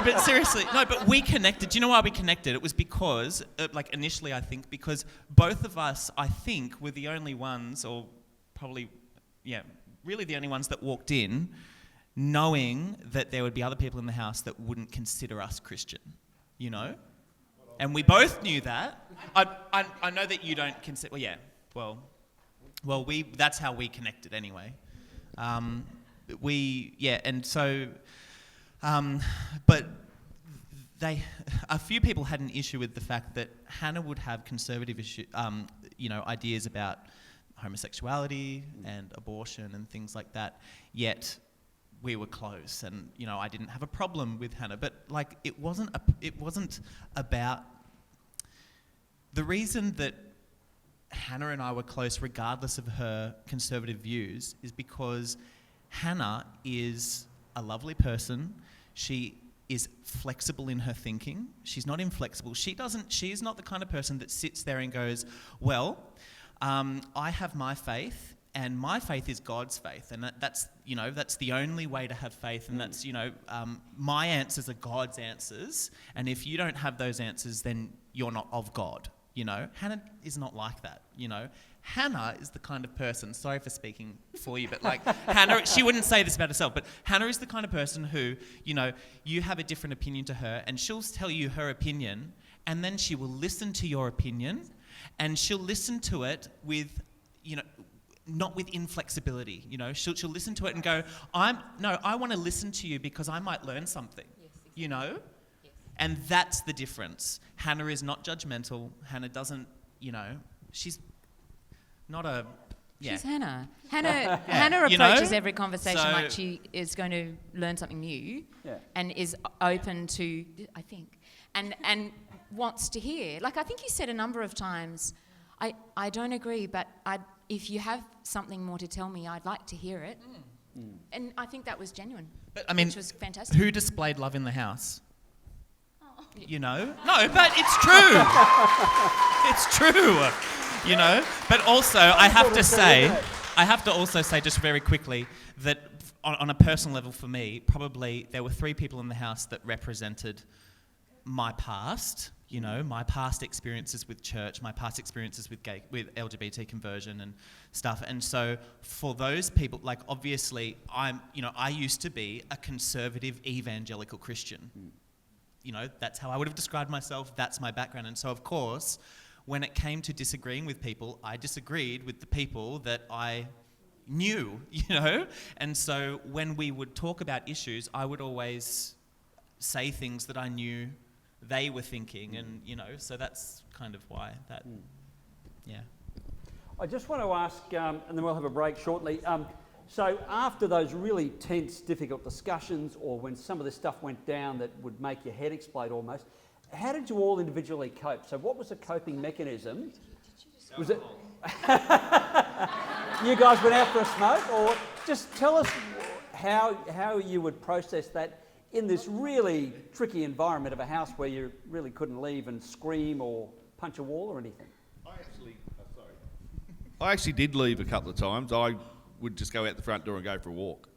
But seriously, but we connected. Do you know why we connected? It was because, initially, I think because both of us, I think, were the only ones, or probably, really the only ones that walked in, knowing that there would be other people in the house that wouldn't consider us Christian, and we both knew that. I know that you don't consider. Well, that's how we connected anyway. But a few people had an issue with the fact that Hannah would have conservative ideas about homosexuality and abortion and things like that, yet we were close, and I didn't have a problem with Hannah, but it wasn't about the reason that Hannah and I were close regardless of her conservative views is because Hannah is a lovely person. She is flexible in her thinking. She's not inflexible. She is not the kind of person that sits there and goes, well, I have my faith and my faith is God's faith, and that's the only way to have faith, and that's my answers are God's answers, and if you don't have those answers, then you're not of God. Hannah is not like that. Hannah is the kind of person, sorry for speaking for you, but like Hannah, she wouldn't say this about herself, but Hannah is the kind of person who, you know, you have a different opinion to her and she'll tell you her opinion and then she will listen to your opinion and she'll listen to it with, you know, not with inflexibility, you know. She'll listen to it and go, I want to listen to you because I might learn something, you know? Yes. And that's the difference. Hannah is not judgmental. Hannah doesn't, you know, she's not a... Yeah. She's Hannah. Hannah You approaches know? every conversation So- like she is going to learn something new Yeah. and is open to, I think, and wants to hear. Like, I think you said a number of times, I don't agree, but if you have something more to tell me, I'd like to hear it. And I think that was genuine, But, I mean, which was fantastic. who displayed love in the house? You know? No, but it's true. It's true. You know? But also, I have to also say just very quickly that on a personal level for me, probably there were 3 people in the house that represented my past, you know, my past experiences with church, my past experiences with LGBT conversion and stuff. And so for those people, like obviously I used to be a conservative evangelical Christian. You know, that's how I would have described myself. That's my background. And so of course, when it came to disagreeing with people, I disagreed with the people that I knew, you know? And so when we would talk about issues, I would always say things that I knew they were thinking, and, you know, so that's kind of why that, yeah. I just want to ask, and then we'll have a break shortly. So after those really tense, difficult discussions, or when some of this stuff went down that would make your head explode almost, how did you all individually cope? So what was the coping mechanism? Was it you guys went out for a smoke, or just tell us how you would process that in this really tricky environment of a house where you really couldn't leave and scream or punch a wall or anything? I actually did leave a couple of times. I would just go out the front door and go for a walk.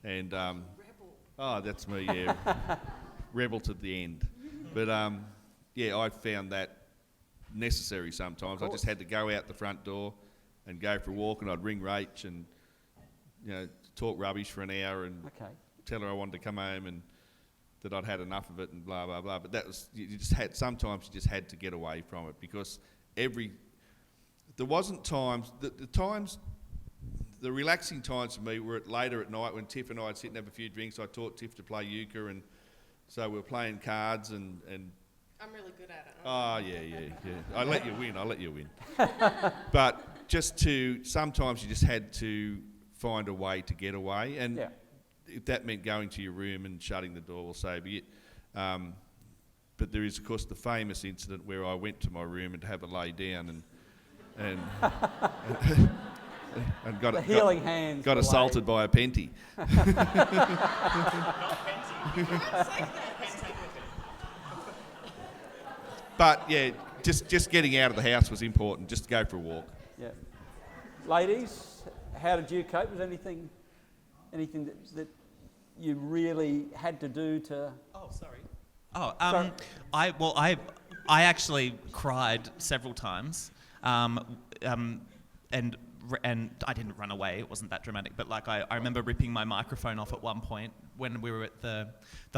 And that's me, yeah. Rebel to the end. But yeah, I found that necessary sometimes. I just had to go out the front door and go for a walk, and I'd ring Rach and, you know, talk rubbish for an hour and tell her I wanted to come home and that I'd had enough of it and blah blah blah. But that was sometimes you just had to get away from it, because there wasn't times the relaxing times for me were later at night when Tiff and I'd sit and have a few drinks. I taught Tiff to play euchre, and so we were playing cards and I'm really good at it. Oh, yeah. I let you win. But sometimes you just had to find a way to get away. And if that meant going to your room and shutting the door, well, so be it. But there is, of course, the famous incident where I went to my room and to have a lay down and got assaulted by a penty. But yeah, just getting out of the house was important. Just to go for a walk. Yeah. Ladies, how did you cope? Was anything that you really had to do to? Oh, sorry. Sorry. I actually cried several times, and I didn't run away. It wasn't that dramatic, but like I remember ripping my microphone off at one point when we were at the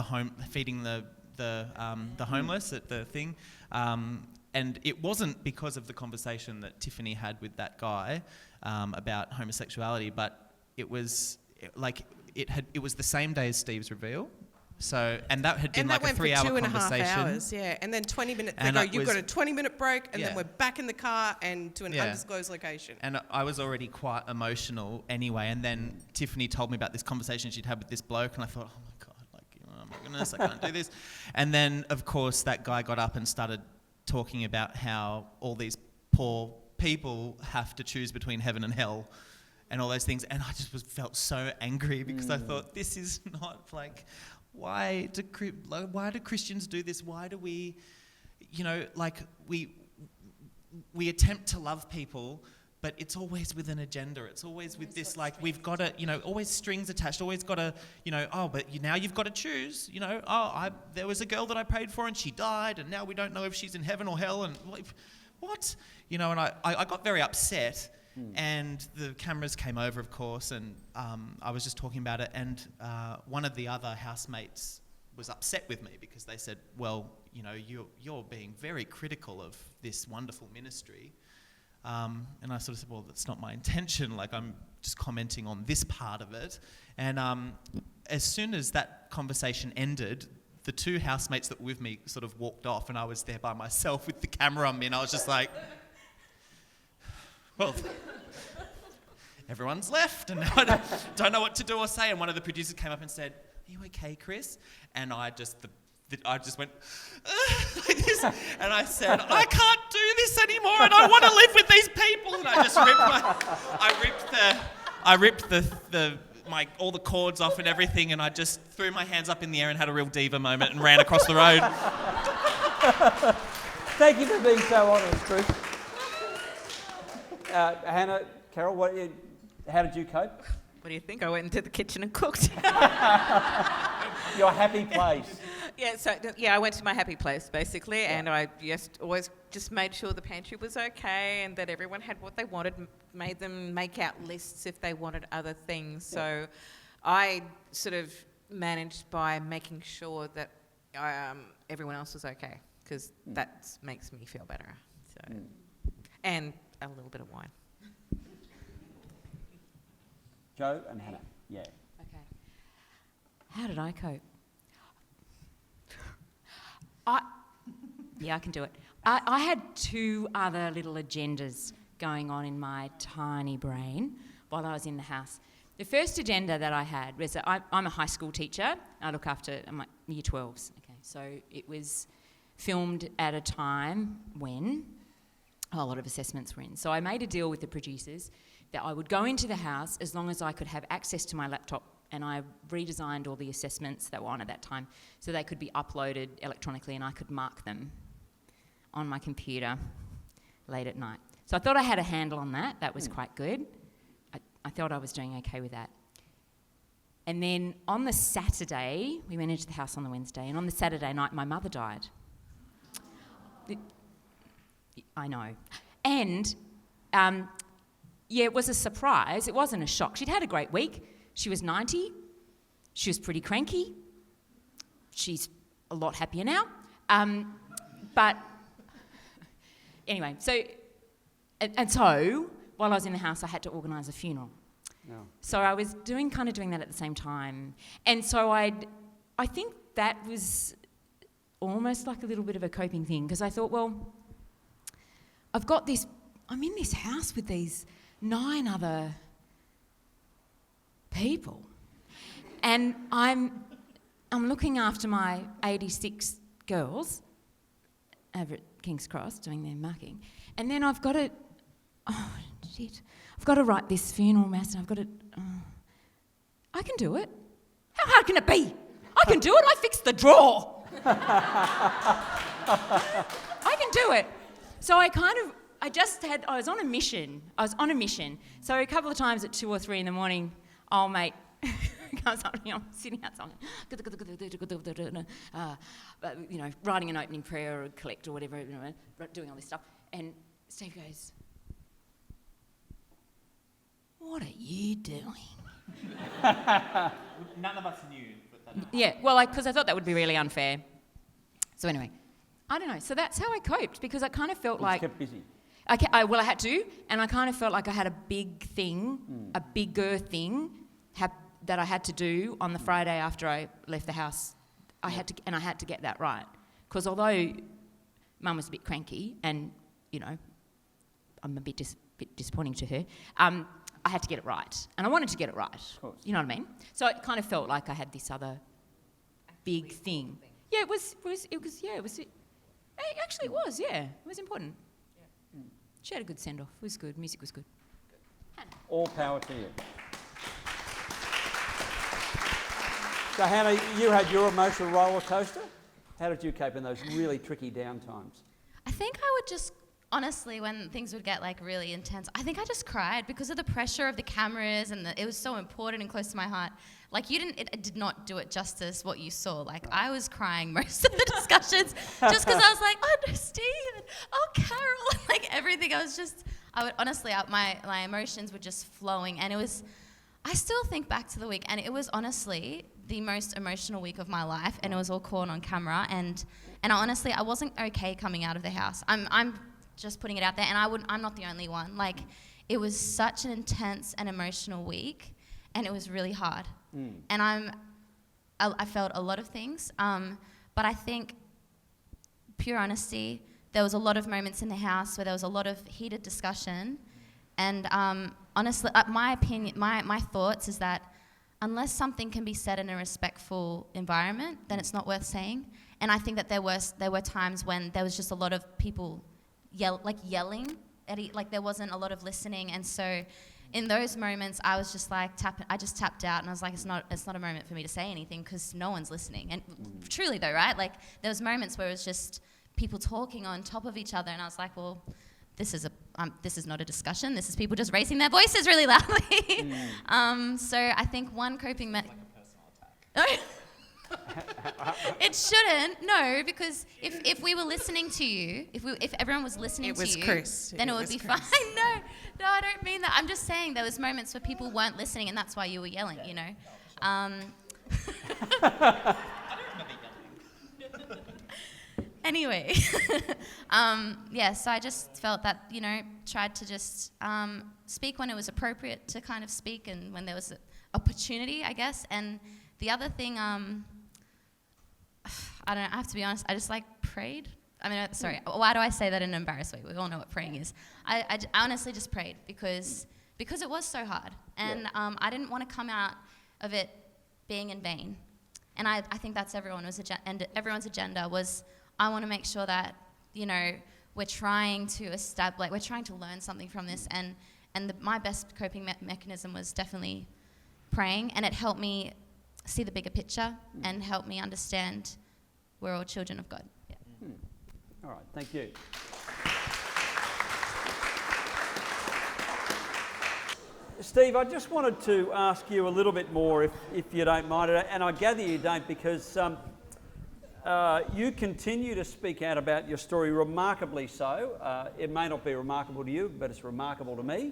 home feeding the homeless at the thing, and it wasn't because of the conversation that Tiffany had with that guy about homosexuality, but it was it was the same day as Steve's reveal. So, and that had been like a 3-hour conversation. And that went for 2.5 hours, yeah. And then 20 minutes, they go, you've got a 20-minute break, and then we're back in the car and to an undisclosed location. And I was already quite emotional anyway, and then Tiffany told me about this conversation she'd had with this bloke, and I thought, oh my God, like, oh my goodness, I can't do this. And then, of course, that guy got up and started talking about how all these poor people have to choose between heaven and hell and all those things. And I just felt so angry because I thought, this is not like... Why do Christians do this? Why do we, we attempt to love people, but it's always with an agenda. It's always with this, like, we've got to, always strings attached, always got to, now you've got to choose, there was a girl that I prayed for and she died, and now we don't know if she's in heaven or hell, and what? You know, and I got very upset. And the cameras came over, of course, and I was just talking about it, and one of the other housemates was upset with me because they said, well, you know, you're being very critical of this wonderful ministry. And I sort of said, well, that's not my intention. Like, I'm just commenting on this part of it. And as soon as that conversation ended, the two housemates that were with me sort of walked off, and I was there by myself with the camera on me, and I was just like, well, everyone's left, and now I don't know what to do or say. And one of the producers came up and said, are you okay, Chris? And I just went like this, and I said, I can't do this anymore, and I want to live with these people. And I just ripped all the cords off and everything, and I just threw my hands up in the air and had a real diva moment and ran across the road. Thank you for being so honest, Chris. Hannah, Carol, how did you cope? What do you think? I went into the kitchen and cooked. Your happy place. I went to my happy place basically, and I always just made sure the pantry was okay and that everyone had what they wanted. Made them make out lists if they wanted other things. So I sort of managed by making sure that everyone else was okay, because that makes me feel better. So, and a little bit of wine. Joe and Hannah, yeah. Okay. How did I cope? I can do it. I had two other little agendas going on in my tiny brain while I was in the house. The first agenda that I had was that I'm a high school teacher. I look after year 12s. Okay, so it was filmed at a time when a lot of assessments were in. So I made a deal with the producers that I would go into the house as long as I could have access to my laptop, and I redesigned all the assessments that were on at that time so they could be uploaded electronically and I could mark them on my computer late at night. So I thought I had a handle on that. That was quite good. I thought I was doing okay with that. And then on the Saturday, we went into the house on the Wednesday, and on the Saturday night, my mother died. I know. And, it was a surprise. It wasn't a shock. She'd had a great week. She was 90. She was pretty cranky. She's a lot happier now. But anyway, so while I was in the house, I had to organise a funeral. No. So I was doing that at the same time. And so I think that was almost like a little bit of a coping thing, because I thought, well, I'm in this house with these 9 other people, and I'm looking after my 86 girls over at King's Cross doing their marking, and then I've got to write this funeral mass, and I can do it. How hard can it be? I can do it. I fixed the drawer. I can do it. So I was on a mission. So a couple of times at 2 or 3 in the morning, old mate comes up to me, I'm sitting outside, writing an opening prayer or a collect or whatever, doing all this stuff. And Steve goes, what are you doing? None of us knew. Yeah, well, because I thought that would be really unfair. So anyway, I don't know. So that's how I coped, because I kind of felt like... kept busy. I had to, and I kind of felt like I had a bigger thing that I had to do on the Friday after I left the house. I had to get that right, because although Mum was a bit cranky, and I'm a bit disappointing to her, I had to get it right, and I wanted to get it right. Of course. You know what I mean? So it kind of felt like I had this other big thing. Yeah, it was. Actually, it was. Yeah, it was important. She had a good send-off. It was good. Music was good. Hannah. All power to you. So, Hannah, you had your emotional roller coaster. How did you cope in those really tricky downtimes? I think I would just, honestly, when things would get really intense, I think I just cried because of the pressure of the cameras, and it was so important and close to my heart. Like it did not do it justice what you saw. Like I was crying most of the discussions just because I was like, oh no, Steve, oh Carol, like everything. My emotions were just flowing, and I still think back to the week, and it was honestly the most emotional week of my life, and it was all caught on camera, and honestly, I wasn't okay coming out of the house. I'm just putting it out there, and I'm not the only one. Like, it was such an intense and emotional week, and it was really hard. And I felt a lot of things, but I think, pure honesty, there was a lot of moments in the house where there was a lot of heated discussion, and honestly, my opinion, my thoughts is that unless something can be said in a respectful environment, then it's not worth saying. And I think that there were times when there was just a lot of people yelling like there wasn't a lot of listening, and so in those moments I was just like I just tapped out, and I was like, it's not a moment for me to say anything because no one's listening. And truly though, right? Like there was moments where it was just people talking on top of each other, and I was like, well, this is not a discussion. This is people just raising their voices really loudly. So I think one coping mechanism. Like a personal attack. It shouldn't, no, because if we were listening to you, if everyone was listening to you, Chris. then it would be fine. No, I don't mean that. I'm just saying there was moments where people weren't listening, and that's why you were yelling. You know. I don't remember yelling. Anyway, so I just felt that, tried to just speak when it was appropriate to kind of speak, and when there was an opportunity, I guess. And the other thing, I have to be honest, I just prayed. I mean, sorry, why do I say that in an embarrassed way? We all know what praying is. I honestly just prayed because it was so hard, and I didn't want to come out of it being in vain. And I think that's everyone's agenda was, I want to make sure that, we're trying to learn something from this, and my best coping mechanism was definitely praying, and it helped me see the bigger picture and help me understand we're all children of God. Yeah. All right, thank you. Steve, I just wanted to ask you a little bit more, if you don't mind, and I gather you don't, because you continue to speak out about your story, remarkably so. It may not be remarkable to you, but it's remarkable to me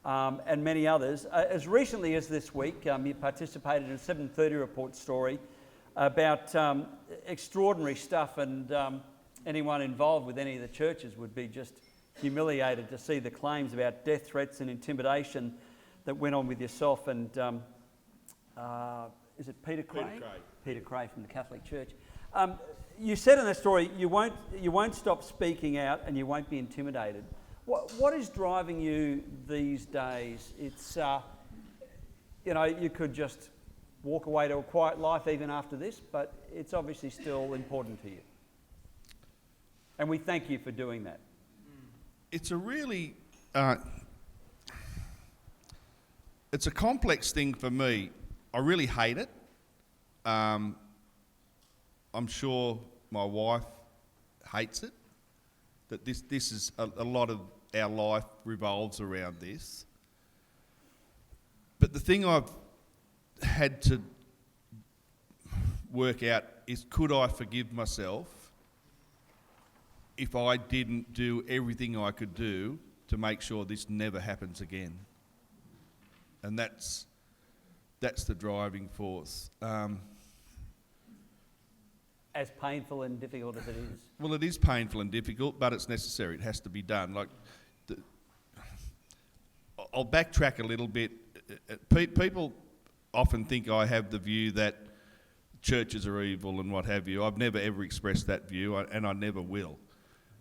and many others. As recently as this week, you participated in a 7:30 Report story about extraordinary stuff, and anyone involved with any of the churches would be just humiliated to see the claims about death threats and intimidation that went on with yourself and, is it Peter Cray? Peter Cray from the Catholic Church. You said in that story, you won't stop speaking out and you won't be intimidated. What is driving you these days? It's, you could just walk away to a quiet life even after this, but it's obviously still important to you. And we thank you for doing that. It's a really, it's a complex thing for me. I really hate it. I'm sure my wife hates it. That this is a lot of our life revolves around this. But the thing I've had to work out is, could I forgive myself if I didn't do everything I could do to make sure this never happens again? And that's the driving force. As painful and difficult as it is. Well, it is painful and difficult, but it's necessary. It has to be done. I'll backtrack a little bit. People often think I have the view that churches are evil and what have you. I've never ever expressed that view, and I never will.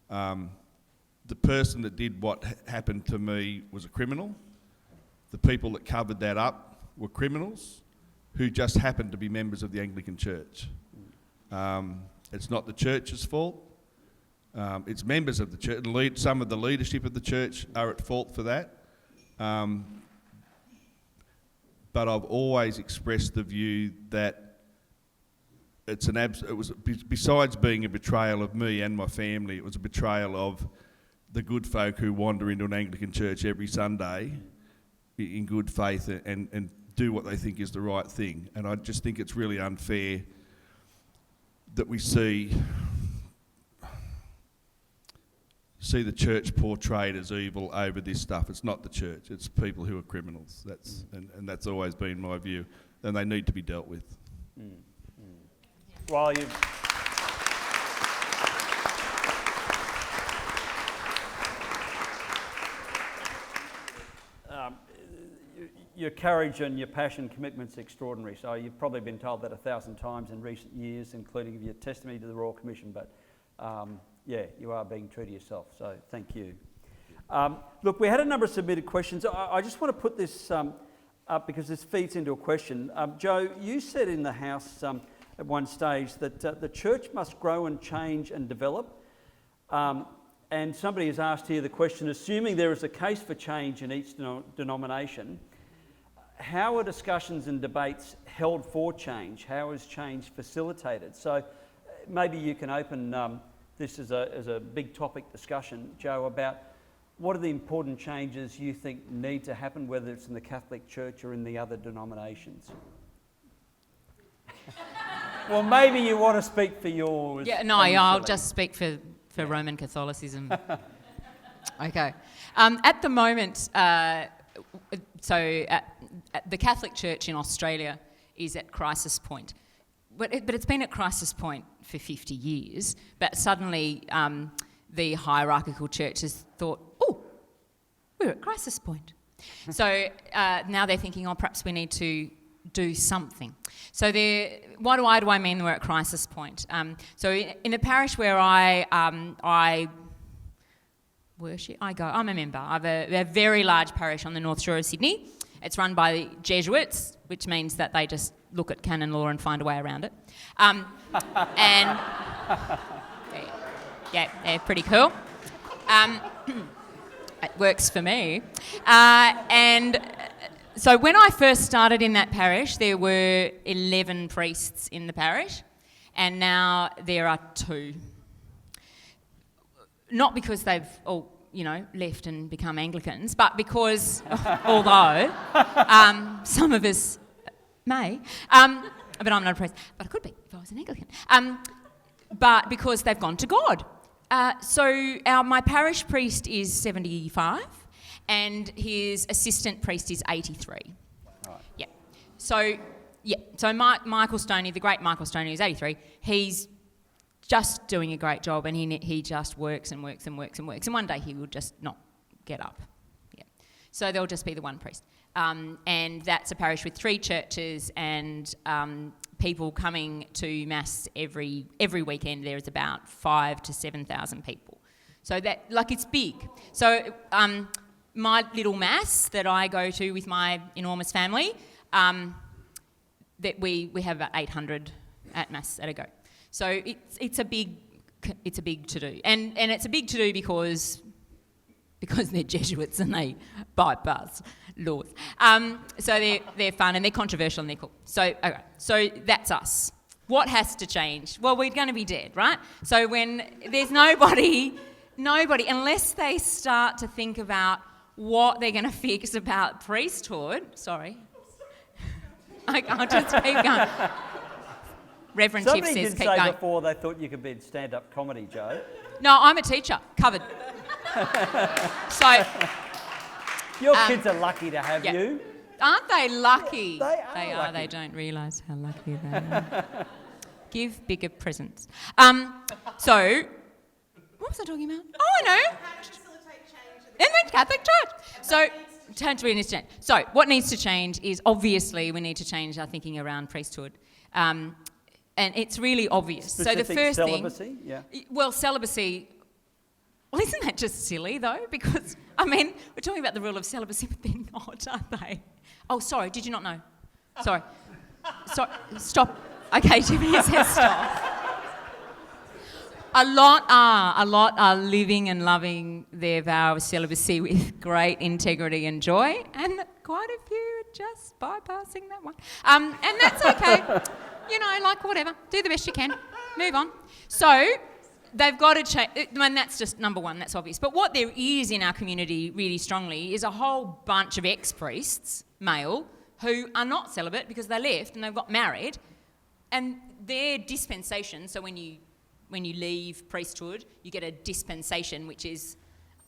The person that did what happened to me was a criminal. The people that covered that up were criminals who just happened to be members of the Anglican Church. It's not the church's fault. It's members of the church. Some of the leadership of the church are at fault for that. But I've always expressed the view that it was besides being a betrayal of me and my family, it was a betrayal of the good folk who wander into an Anglican church every Sunday in good faith and do what they think is the right thing. And I just think it's really unfair that we see the church portrayed as evil over this stuff. It's not the church, it's people who are criminals. And that's always been my view, and they need to be dealt with. Well, your courage and your passion, commitment's extraordinary. So you've probably been told that 1,000 times in recent years, including your testimony to the Royal Commission. But yeah, you are being true to yourself. So thank you. Look, we had a number of submitted questions. I just want to put this up because this feeds into a question. Joe, you said in the House at one stage that the church must grow and change and develop. And somebody has asked here the question, assuming there is a case for change in each denomination, how are discussions and debates held for change? How is change facilitated? So maybe you can open this as a big topic discussion, Joe, about what are the important changes you think need to happen, whether it's in the Catholic Church or in the other denominations? Well, maybe you want to speak for yours. Yeah, no, I'll just speak for Roman Catholicism. Okay. At the moment, the Catholic Church in Australia is at crisis point. But it's been at crisis point for 50 years. But suddenly the hierarchical churches thought, oh, we're at crisis point. So now they're thinking, oh, perhaps we need to do something. So what do I mean we're at crisis point? So in the parish where I worship, I'm a member. I have a very large parish on the North Shore of Sydney. It's run by the Jesuits, which means that they just look at canon law and find a way around it. And yeah, they're pretty cool. It works for me. And so when I first started in that parish, there were 11 priests in the parish, and now there are 2. Not because they've all, left and become Anglicans, but because, although some of us may, but I'm not a priest, but I could be if I was an Anglican, but because they've gone to God. So my parish priest is 75, and his assistant priest is 83. Right. Yeah. So Michael Stoney, the great Michael Stoney, is 83. He's just doing a great job, and he just works and works and works and works, and one day he will just not get up. Yeah. So there'll just be the one priest. And that's a parish with 3 churches, and people coming to Mass every weekend. There is about 5,000 to 7,000 people. So that, it's big. So my little Mass that I go to with my enormous family, that we have about 800 at Mass at a go. So it's a big to do, and it's a big to do because they're Jesuits and they bypass laws. So they're fun and they're controversial and they're cool. So that's us. What has to change? Well, we're going to be dead, right? So when there's nobody, unless they start to think about what they're going to fix about priesthood. Sorry, I'll just keep going. Reverend Tiff says, did keep say going. before they thought you could be in stand-up comedy, Joe. No, I'm a teacher, covered. So your kids are lucky to have you. Aren't they lucky? They are lucky. They don't realise how lucky they are. Give bigger presents. So, what was I talking about? Oh, I know. How to facilitate change In the Catholic Church. So, So, what needs to change is, obviously, we need to change our thinking around priesthood. And it's really obvious. Specific so the first celibacy? thing... Yeah. Well, celibacy... Well, isn't that just silly, though? Because, we're talking about the rule of celibacy, but they're not, aren't they? Oh, sorry, did you not know? Sorry. Stop. Okay, Tiffany says stop. A lot are living and loving their vow of celibacy with great integrity and joy, and quite a few are just bypassing that one. And that's okay. Whatever. Do the best you can. Move on. So they've got to change. And that's just number one. That's obvious. But what there is in our community really strongly is a whole bunch of ex-priests, male, who are not celibate because they left and they've got married, and their dispensation, so when you leave priesthood, you get a dispensation, which is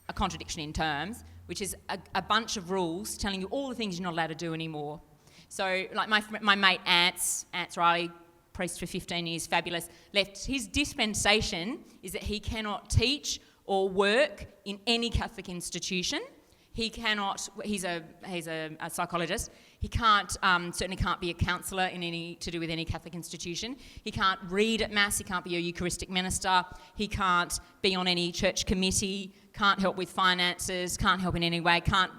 a contradiction in terms, which is a bunch of rules telling you all the things you're not allowed to do anymore. So like my mate Ants Riley, priest for 15 years, fabulous, left. His dispensation is that he cannot teach or work in any Catholic institution. He cannot, he's a psychologist, he can't, certainly can't be a counsellor to do with any Catholic institution. He can't read at Mass, he can't be a Eucharistic minister, he can't be on any church committee, can't help with finances, can't help in any way, can't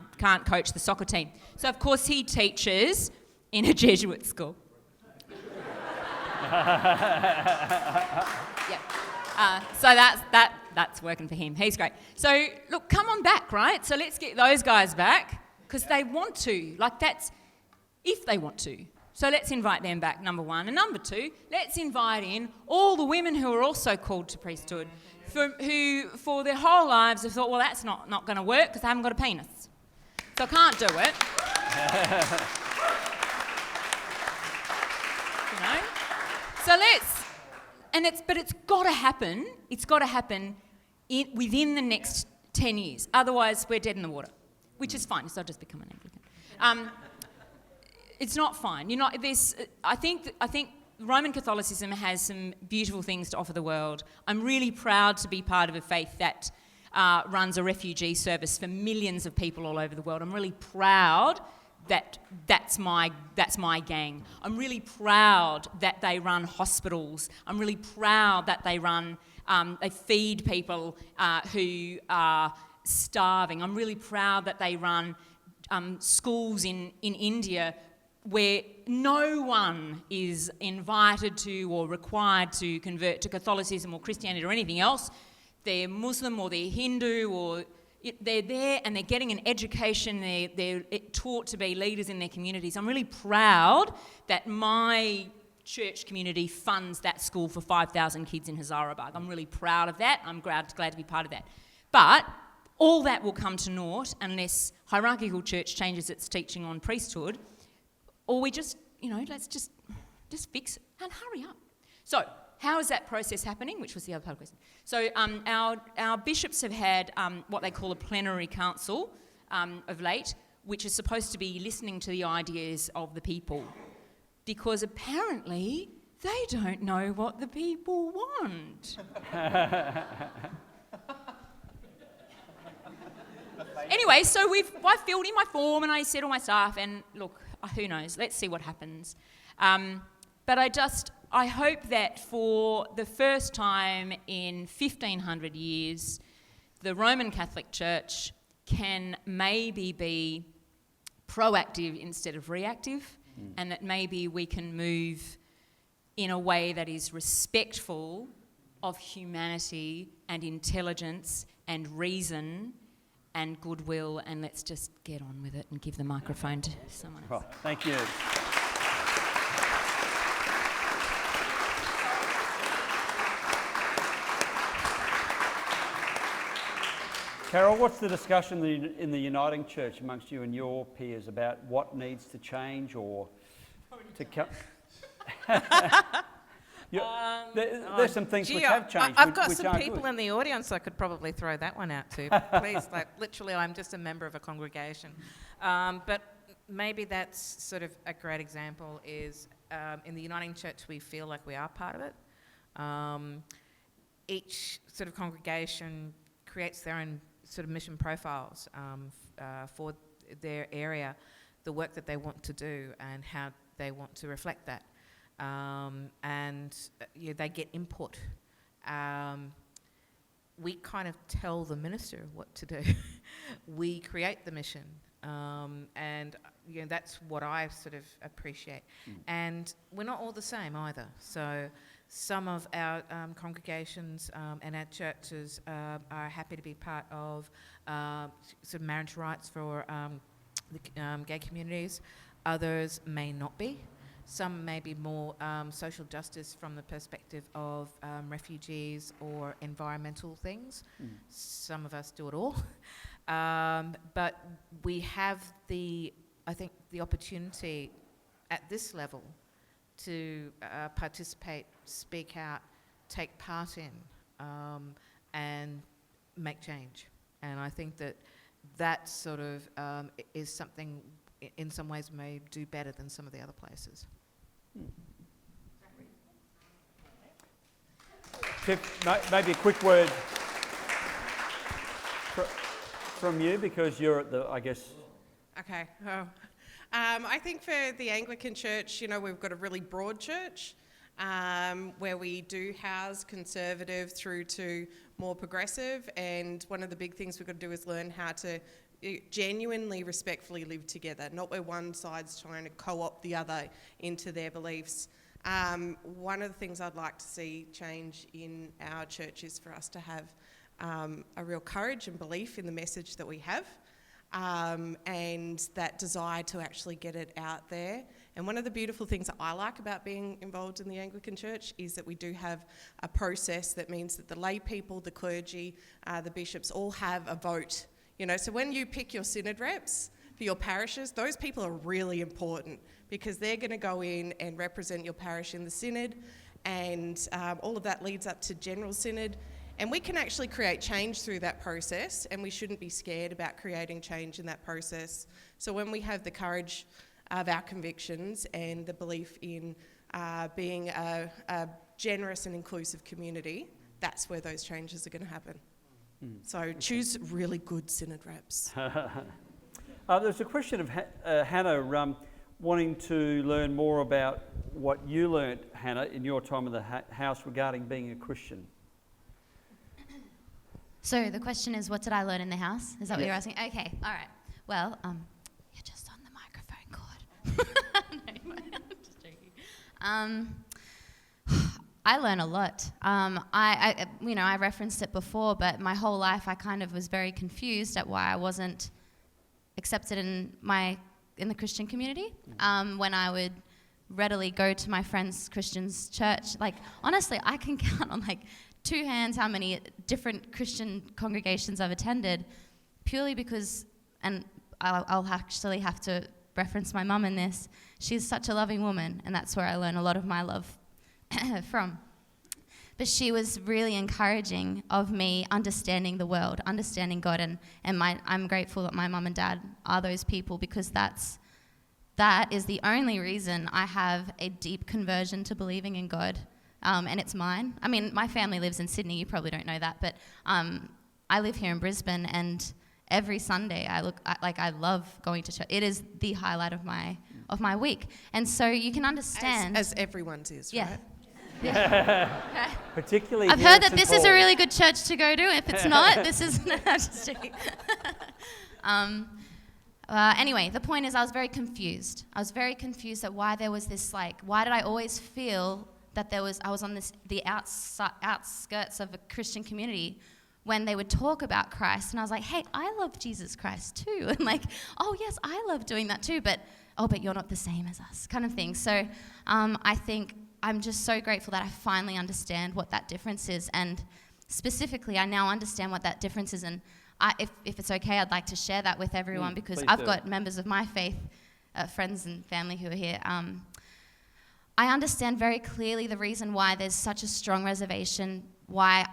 coach the soccer team. So of course he teaches in a Jesuit school. Yeah. So that's working for him. He's great. So look, come on back, right? So let's get those guys back because they want to. Like that's if they want to. So let's invite them back, number one. And number two, let's invite in all the women who are also called to priesthood, who for their whole lives have thought, well, that's not going to work because I haven't got a penis. So I can't do it. You know? So but it's got to happen. It's got to happen within the next 10 years. Otherwise, we're dead in the water, which is fine. So I'll just become an Anglican. It's not fine. You're not. I think Roman Catholicism has some beautiful things to offer the world. I'm really proud to be part of a faith that runs a refugee service for millions of people all over the world. I'm really proud that that's my gang. I'm really proud that they run hospitals. I'm really proud that they feed people who are starving. I'm really proud that they run schools in India where no one is invited to or required to convert to Catholicism or Christianity or anything else. They're Muslim or they're Hindu or they're there and they're getting an education, they're taught to be leaders in their communities. I'm really proud that my church community funds that school for 5,000 kids in Hazarabad. I'm really proud of that. I'm glad to be part of that. But all that will come to naught unless hierarchical church changes its teaching on priesthood, or we just, let's just fix it and hurry up. So, how is that process happening? Which was the other part of the question. So our bishops have had what they call a plenary council of late, which is supposed to be listening to the ideas of the people, because apparently they don't know what the people want. Anyway, so I filled in my form and I said to my staff, and look, who knows? Let's see what happens. But I hope that for the first time in 1,500 years, the Roman Catholic Church can maybe be proactive instead of reactive, and that maybe we can move in a way that is respectful of humanity and intelligence and reason and goodwill, and let's just get on with it and give the microphone to someone else. Well, thank you. Carol, what's the discussion in the Uniting Church amongst you and your peers about what needs to change or to come? There's some things which have changed. I've got which some aren't people good. in the audience I could probably throw that one out to. Please, literally, I'm just a member of a congregation. But maybe that's sort of a great example is in the Uniting Church, we feel like we are part of it. Each sort of congregation creates their own sort of mission profiles for their area, the work that they want to do and how they want to reflect that. They get input. We kind of tell the minister what to do. We create the mission. That's what I sort of appreciate. And we're not all the same either. So some of our congregations and our churches are happy to be part of sort of marriage rights for the gay communities. Others may not be. Some may be more social justice from the perspective of refugees or environmental things. Some of us do it all. But we have the I think the opportunity at this level to participate, speak out, take part in, and make change. And I think that sort of is something in some ways may do better than some of the other places. Tiff, maybe a quick word from you, because you're at the, I guess... Okay. I think for the Anglican Church, we've got a really broad church where we do house conservative through to more progressive, and one of the big things we've got to do is learn how to genuinely, respectfully live together, not where one side's trying to co-opt the other into their beliefs. One of the things I'd like to see change in our church is for us to have a real courage and belief in the message that we have, and that desire to actually get it out there. And one of the beautiful things that I like about being involved in the Anglican Church is that we do have a process that means that the lay people, the clergy, the bishops all have a vote. So when you pick your synod reps for your parishes, those people are really important, because they're going to go in and represent your parish in the synod, and all of that leads up to general synod. And we can actually create change through that process, and we shouldn't be scared about creating change in that process. So when we have the courage of our convictions and the belief in being a generous and inclusive community, that's where those changes are going to happen. So choose really good synod reps. There's a question of Hannah wanting to learn more about what you learnt, Hannah, in your time in the house regarding being a Christian. So the question is, what did I learn in the house? Is that what you're asking? Okay, all right. Well, you're just on the microphone cord. No, I'm just joking. I learn a lot. I referenced it before, but my whole life I kind of was very confused at why I wasn't accepted in the Christian community. When I would readily go to my friends' Christian's church, honestly, I can count on 2 hands how many different Christian congregations I've attended, purely because, and I'll actually have to reference my mum in this, she's such a loving woman, and that's where I learn a lot of my love from. But she was really encouraging of me understanding the world, understanding God, and I'm grateful that my mum and dad are those people, because that is the only reason I have a deep conversion to believing in God. And it's mine. I mean, my family lives in Sydney. You probably don't know that, but I live here in Brisbane, and every Sunday I love going to church. It is the highlight of my week, and so you can understand. As everyone's is, yeah. right? Yeah. Particularly, I've heard that this is a really good church to go to. If it's not, this is. No, I'm just joking. Anyway, the point is, I was very confused. I was very confused at why there was this why did I always feel that I was on the outskirts of a Christian community when they would talk about Christ, and I was like, hey, I love Jesus Christ too, and oh yes, I love doing that too, but you're not the same as us, kind of thing. So I think I'm just so grateful that I finally understand what that difference is, and specifically, I now understand what that difference is, and if it's okay, I'd like to share that with everyone, because I've got members of my faith, friends and family who are here. I understand very clearly the reason why there's such a strong reservation, why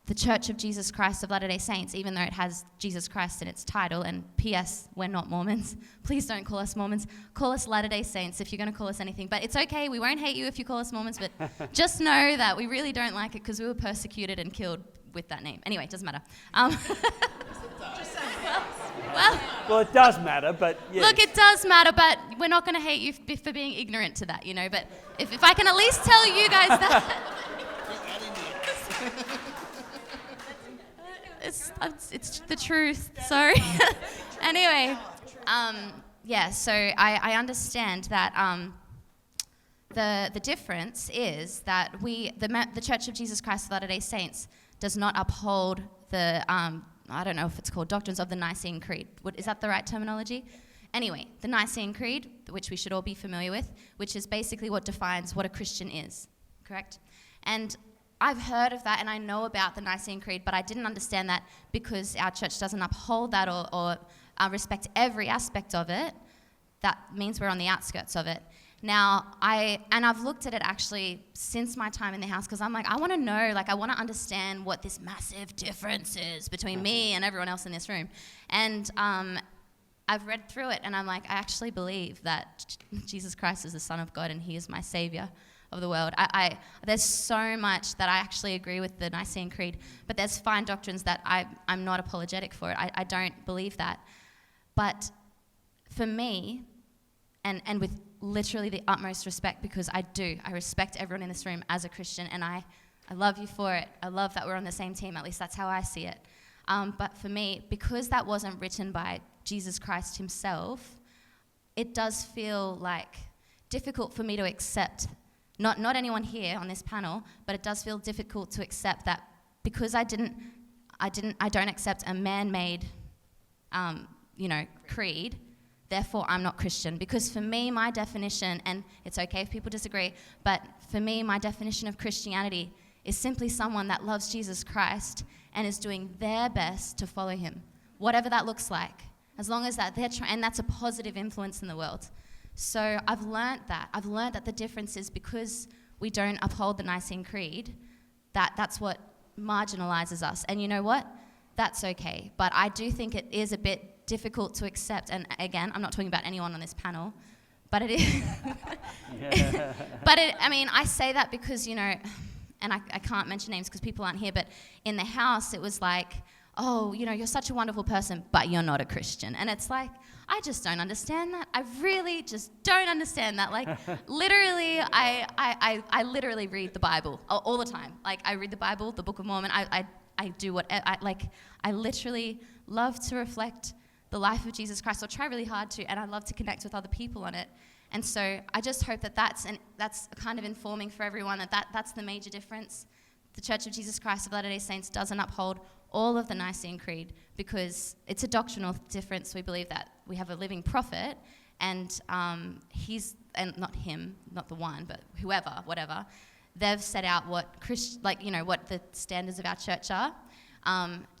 the Church of Jesus Christ of Latter-day Saints, even though it has Jesus Christ in its title, and P.S., we're not Mormons. Please don't call us Mormons. Call us Latter-day Saints if you're going to call us anything. But it's okay, we won't hate you if you call us Mormons, but just know that we really don't like it, because we were persecuted and killed with that name. Anyway, it doesn't matter. Well, it does matter, but yes. Look, it does matter, but we're not going to hate you for being ignorant to that, But if I can at least tell you guys that. It's the truth, sorry. Anyway, so I understand that the difference is that the Church of Jesus Christ of Latter-day Saints does not uphold the I don't know if it's called Doctrines of the Nicene Creed. Is that the right terminology? Anyway, the Nicene Creed, which we should all be familiar with, which is basically what defines what a Christian is, correct? And I've heard of that, and I know about the Nicene Creed, but I didn't understand that because our church doesn't uphold that or respect every aspect of it, that means we're on the outskirts of it. Now, I've looked at it actually since my time in the house, because I'm like, I want to know, like, I want to understand what this massive difference is between me and everyone else in this room. And I've read through it, and I'm like, I actually believe that Jesus Christ is the Son of God and he is my Savior of the world. There's so much that I actually agree with the Nicene Creed, but there's fine doctrines that I'm not apologetic for it. I don't believe that. But for me, and with literally the utmost respect, because I respect everyone in this room as a Christian, and I love you for it. I love that we're on the same team, at least that's how I see it. But for me, because that wasn't written by Jesus Christ himself, it does feel like difficult for me to accept, not anyone here on this panel, but it does feel difficult to accept that because I don't accept a man-made, creed, therefore I'm not Christian. Because for me, my definition, and it's okay if people disagree, but for me, my definition of Christianity is simply someone that loves Jesus Christ and is doing their best to follow him, whatever that looks like, as long as that and that's a positive influence in the world. So I've learnt that the difference is because we don't uphold the Nicene Creed, that's what marginalizes us. And you know what? That's okay. But I do think it is a bit difficult to accept. And again, I'm not talking about anyone on this panel, but it is. I say that because, and I can't mention names because people aren't here, but in the house it was like, oh, you're such a wonderful person, but you're not a Christian. And it's like, I just don't understand that. I really just don't understand that. Like, literally, I literally read the Bible all the time. Like, I read the Bible, the Book of Mormon. I do what, I literally love to reflect the life of Jesus Christ, or try really hard to, and I love to connect with other people on it. And so I just hope that's kind of informing for everyone, that's the major difference. The Church of Jesus Christ of Latter-day Saints doesn't uphold all of the Nicene Creed because it's a doctrinal difference. We believe that we have a living prophet, and not him, not the one, but whoever, whatever, they've set out what what the standards of our church are.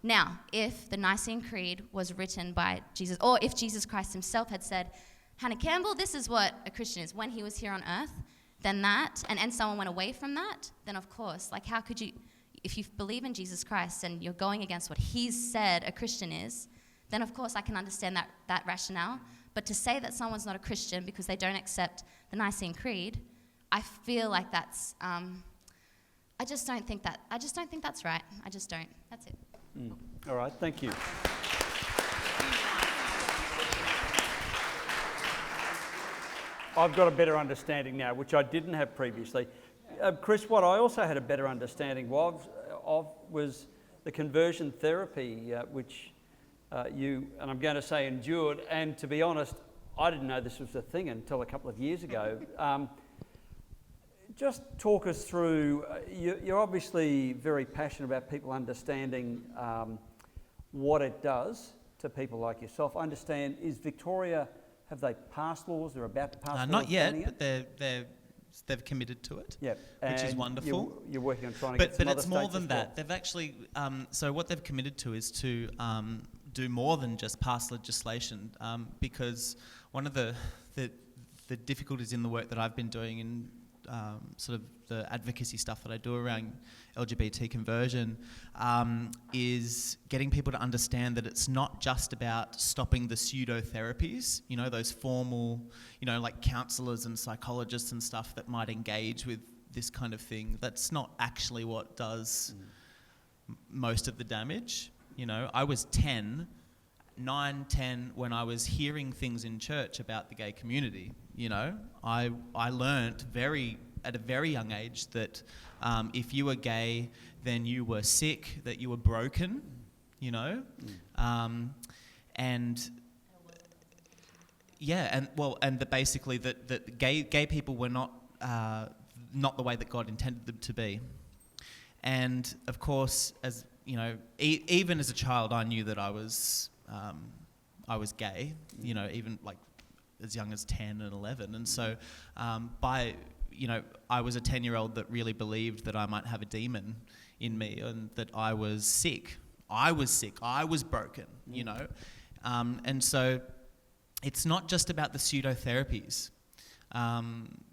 Now, if the Nicene Creed was written by Jesus, or if Jesus Christ himself had said, Hannah Campbell, this is what a Christian is when he was here on earth, then that, and someone went away from that, then of course, like, how could you, if you believe in Jesus Christ and you're going against what he's said a Christian is, then of course I can understand that rationale. But to say that someone's not a Christian because they don't accept the Nicene Creed, I feel like that's, I just don't think that's right. I just don't. That's it. All right, thank you. I've got a better understanding now, which I didn't have previously. Chris, what I also had a better understanding of was the conversion therapy, which you, and I'm going to say endured, and to be honest, I didn't know this was a thing until a couple of years ago. Just talk us through, you're obviously very passionate about people understanding what it does to people like yourself. I understand, is Victoria, have they passed laws? They're about to pass laws? Not yet, but they've committed to it, yep. Which is wonderful. You're working on trying to get some other states. But it's more than that. They've actually, so what they've committed to is to do more than just pass legislation, because one of the difficulties in the work that I've been doing in sort of the advocacy stuff that I do around LGBT conversion is getting people to understand that it's not just about stopping the pseudo-therapies, those formal, like counsellors and psychologists and stuff that might engage with this kind of thing. That's not actually what does most of the damage. I was 9, 10, when I was hearing things in church about the gay community. I learnt at a very young age that if you were gay, then you were sick, that you were broken, and that basically that gay people were not the way that God intended them to be. And of course, as even as a child, I knew that I was gay, even like as young as 10 and 11. And so I was a 10-year-old that really believed that I might have a demon in me and that I was sick. I was broken, and so it's not just about the pseudotherapies.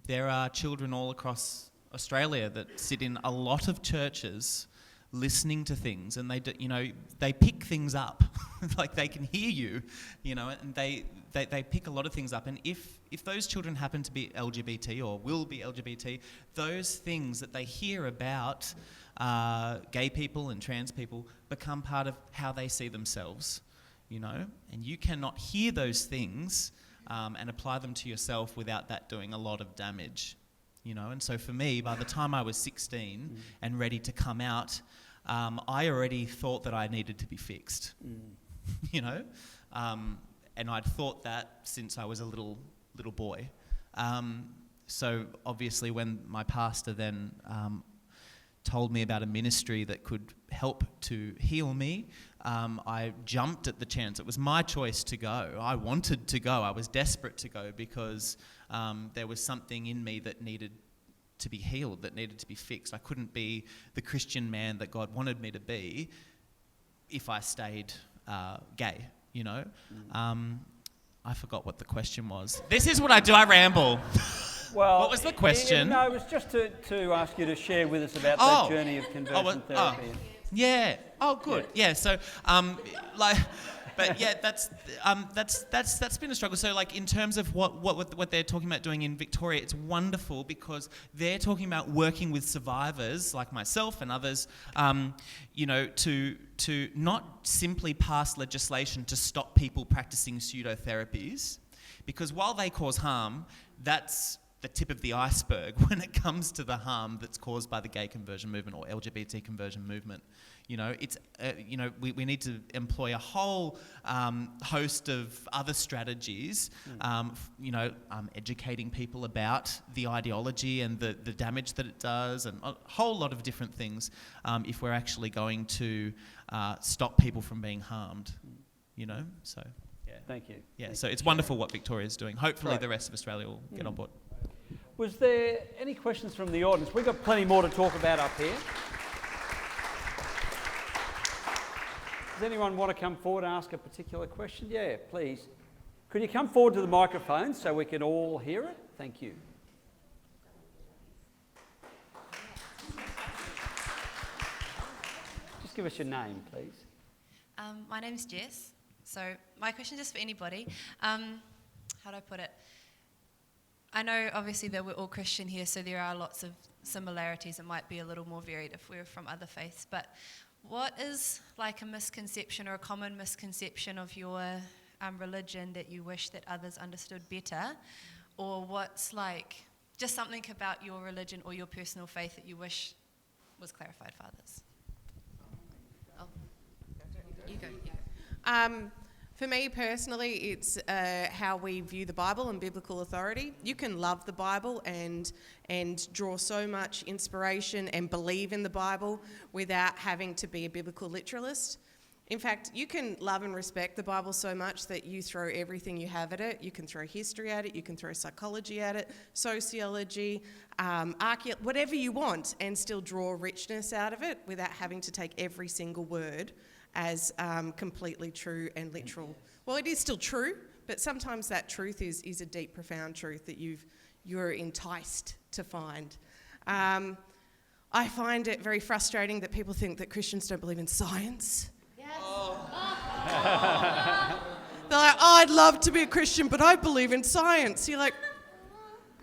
There are children all across Australia that sit in a lot of churches listening to things, and they pick things up. Like, they can hear you, and they pick a lot of things up. And if those children happen to be LGBT or will be LGBT, those things that they hear about gay people and trans people become part of how they see themselves, and you cannot hear those things and apply them to yourself without that doing a lot of damage, And so for me, by the time I was 16 and ready to come out, I already thought that I needed to be fixed, and I'd thought that since I was a little boy. So obviously when my pastor then told me about a ministry that could help to heal me, I jumped at the chance. It was my choice to go. I wanted to go. I was desperate to go because there was something in me that needed to be healed, that needed to be fixed. I couldn't be the Christian man that God wanted me to be if I stayed gay, I forgot what the question was. This is what I do, I ramble. Well, what was the question? No, it was just to ask you to share with us about that journey of conversion therapy. Yeah. Oh, good. Yeah. So, but yeah, that's been a struggle. So, like, in terms of what they're talking about doing in Victoria, it's wonderful because they're talking about working with survivors like myself and others, to not simply pass legislation to stop people practicing pseudotherapies, because while they cause harm, that's the tip of the iceberg when it comes to the harm that's caused by the gay conversion movement or LGBT conversion movement. It's we need to employ a whole host of other strategies. Educating people about the ideology and the damage that it does, and a whole lot of different things. If we're actually going to stop people from being harmed, So yeah. Thank you. Yeah. So it's wonderful what Victoria's doing. Hopefully, the rest of Australia will get on board. Was there any questions from the audience? We've got plenty more to talk about up here. Does anyone want to come forward and ask a particular question? Yeah, please. Could you come forward to the microphone so we can all hear it? Thank you. Just give us your name, please. My name's Jess. So my question is just for anybody. How do I put it? I know obviously that we're all Christian here, so there are lots of similarities. It might be a little more varied if we were from other faiths, but what is like a misconception or a common misconception of your religion that you wish that others understood better? Or what's like just something about your religion or your personal faith that you wish was clarified for others? Oh, you go. For me personally, it's how we view the Bible and biblical authority. You can love the Bible and draw so much inspiration and believe in the Bible without having to be a biblical literalist. In fact, you can love and respect the Bible so much that you throw everything you have at it. You can throw history at it, you can throw psychology at it, sociology, whatever you want, and still draw richness out of it without having to take every single word as completely true and literal. Well, it is still true, but sometimes that truth is a deep, profound truth that you're enticed to find. I find it very frustrating that people think that Christians don't believe in science. Yes. They're like, I'd love to be a Christian, but I believe in science. You're like,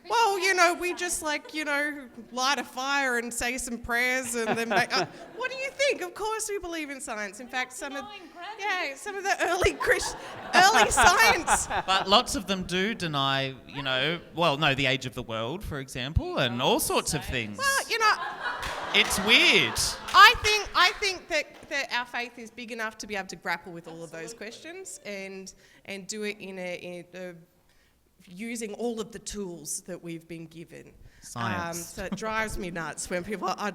well, we just light a fire and say some prayers and then make up. What do you think? Of course we believe in science. In fact, some of the early science. But lots of them do deny, the age of the world, for example, and all sorts of things. Well, it's weird. I think that our faith is big enough to be able to grapple with all of those questions and do it in a using all of the tools that we've been given. Science. So it drives me nuts when people I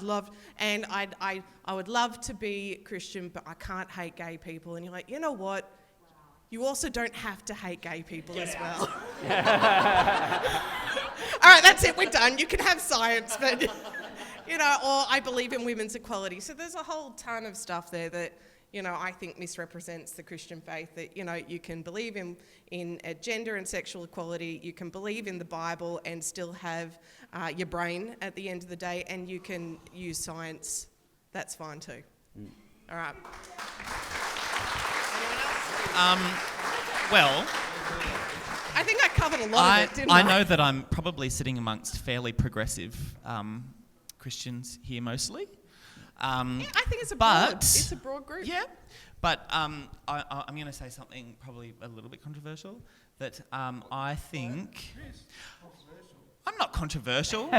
would love to be Christian, but I can't hate gay people. And you're like, you know what? You also don't have to hate gay people as well. All right, that's it, we're done. You can have science, but or I believe in women's equality. So there's a whole ton of stuff there that I think misrepresents the Christian faith, that, you can believe in gender and sexual equality, you can believe in the Bible and still have your brain at the end of the day, and you can use science. That's fine too. All right. Well, I think I covered a lot of it, didn't I? I know that I'm probably sitting amongst fairly progressive Christians here mostly. I think it's a broad group. Yeah, but I'm going to say something probably a little bit controversial. That I think I'm not controversial.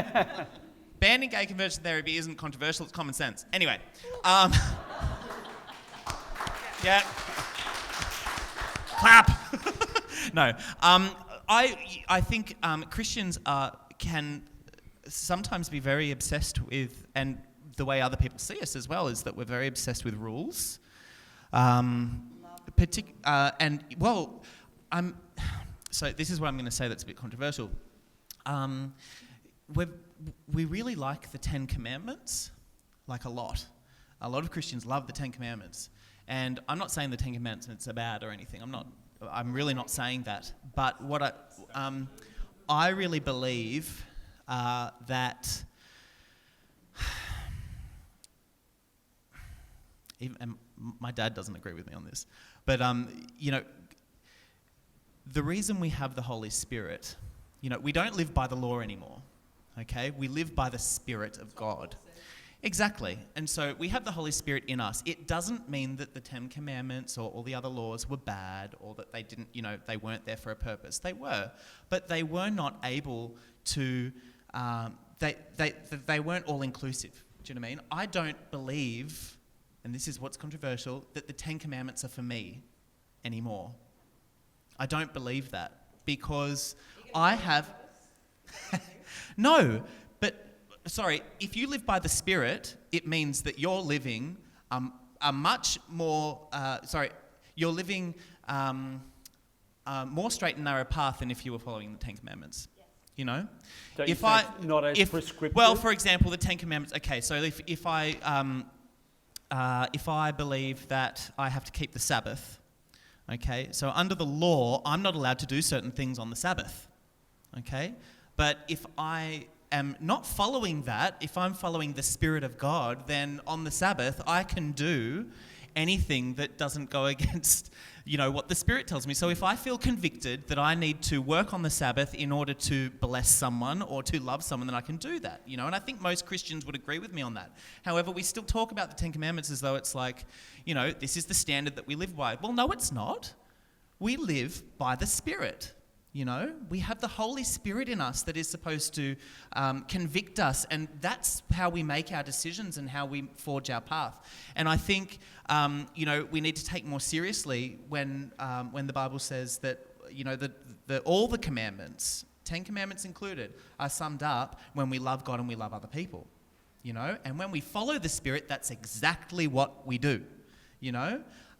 Banning gay conversion therapy isn't controversial; it's common sense. Anyway, yeah, clap. No, I think Christians can sometimes be very obsessed with, and the way other people see us as well is that we're very obsessed with rules. So this is what I'm going to say that's a bit controversial. We really like the Ten Commandments, like a lot. A lot of Christians love the Ten Commandments. And I'm not saying the Ten Commandments are bad or anything. I'm really not saying that. But what I really believe that and my dad doesn't agree with me on this, but the reason we have the Holy Spirit, we don't live by the law anymore, okay? We live by the Spirit of God. Exactly. And so we have the Holy Spirit in us. It doesn't mean that the Ten Commandments or all the other laws were bad, or that they didn't, they weren't there for a purpose. They were, but they were not able to, they weren't all inclusive. Do you know what I mean? I don't believe, and this is what's controversial, that the Ten Commandments are for me anymore. I don't believe that, because I have... No, but, sorry, if you live by the Spirit, it means that you're living a much more... you're living more straight and narrow path than if you were following the Ten Commandments. Don't you think it's not as prescriptive? Well, for example, the Ten Commandments... Okay, so if I believe that I have to keep the Sabbath, okay, so under the law, I'm not allowed to do certain things on the Sabbath, okay? But if I am not following that, if I'm following the Spirit of God, then on the Sabbath, I can do anything that doesn't go against, what the Spirit tells me. So if I feel convicted that I need to work on the Sabbath in order to bless someone or to love someone, then I can do that, and I think most Christians would agree with me on that. However, we still talk about the Ten Commandments as though it's like, this is the standard that we live by. Well, no, it's not. We live by the Spirit. We have the Holy Spirit in us that is supposed to convict us, and that's how we make our decisions and how we forge our path. And I think, we need to take more seriously when the Bible says that, all the commandments, 10 commandments included, are summed up when we love God and we love other people. And when we follow the Spirit, that's exactly what we do.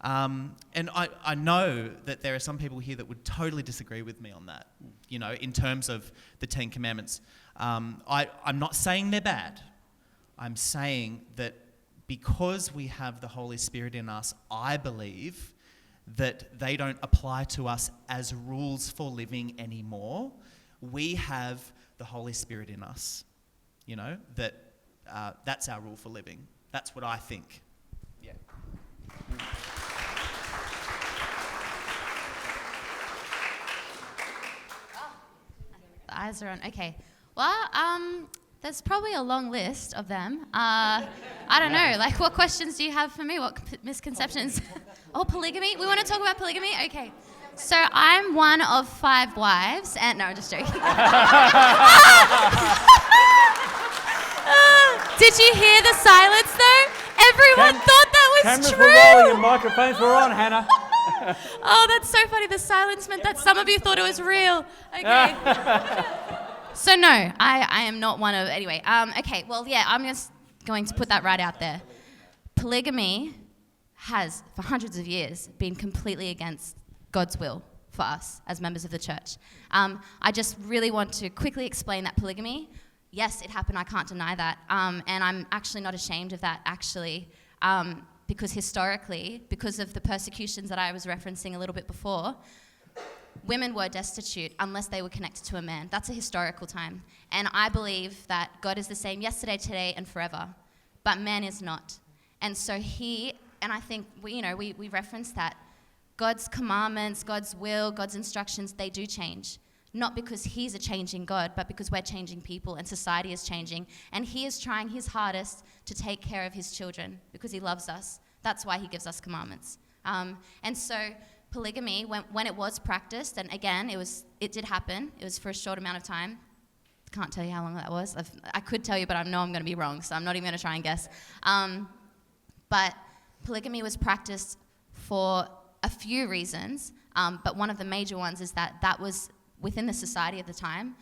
And I know that there are some people here that would totally disagree with me on that, in terms of the Ten Commandments. I'm not saying they're bad. I'm saying that because we have the Holy Spirit in us, I believe that they don't apply to us as rules for living anymore. We have the Holy Spirit in us, that's our rule for living. That's what I think. Yeah. The eyes are on. Okay. Well, there's probably a long list of them. I don't know. Like, what questions do you have for me? What misconceptions? Oh, polygamy? We want to talk about polygamy? Okay. So I'm one of 5 wives, and no, I'm just joking. Did you hear the silence though? Everyone thought that was true. Cameras were rolling and microphones were on, Hannah. Oh, that's so funny. The silence meant that some of you thought it was real. Okay. So no, I am not one of, anyway. Okay, well, yeah, I'm just going to put that right out there. Polygamy has, for hundreds of years, been completely against God's will for us as members of the church. I just really want to quickly explain that polygamy, yes, it happened, I can't deny that, and I'm actually not ashamed of that, actually. because historically, because of the persecutions that I was referencing a little bit before, women were destitute unless they were connected to a man. That's a historical time. And I believe that God is the same yesterday, today, and forever. But man is not. And so and I think we reference that. God's commandments, God's will, God's instructions, they do change. Not because he's a changing God, but because we're changing people and society is changing. And he is trying his hardest to take care of his children because he loves us. That's why he gives us commandments. And so polygamy, when it was practiced, and again, it did happen. It was for a short amount of time. Can't tell you how long that was. I could tell you, but I know I'm going to be wrong, so I'm not even going to try and guess. But polygamy was practiced for a few reasons, but one of the major ones is that was within the society at the time.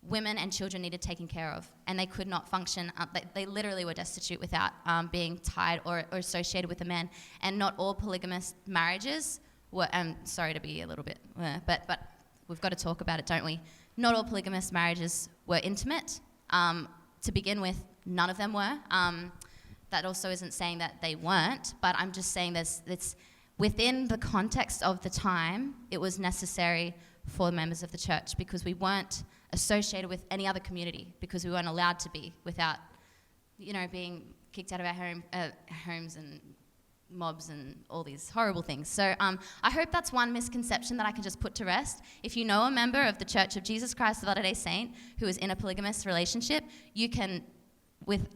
Women and children needed taken care of, and they could not function. They literally were destitute without being tied or associated with a man. And not all polygamous marriages were. Sorry to be a little bit, but we've got to talk about it, don't we? Not all polygamous marriages were intimate. To begin with, none of them were. That also isn't saying that they weren't, but I'm just saying it's within the context of the time, it was necessary for members of the church because we weren't associated with any other community because we weren't allowed to be without, being kicked out of our homes and mobs and all these horrible things. So I hope that's one misconception that I can just put to rest. If you know a member of the Church of Jesus Christ of Latter-day Saint who is in a polygamous relationship, you can with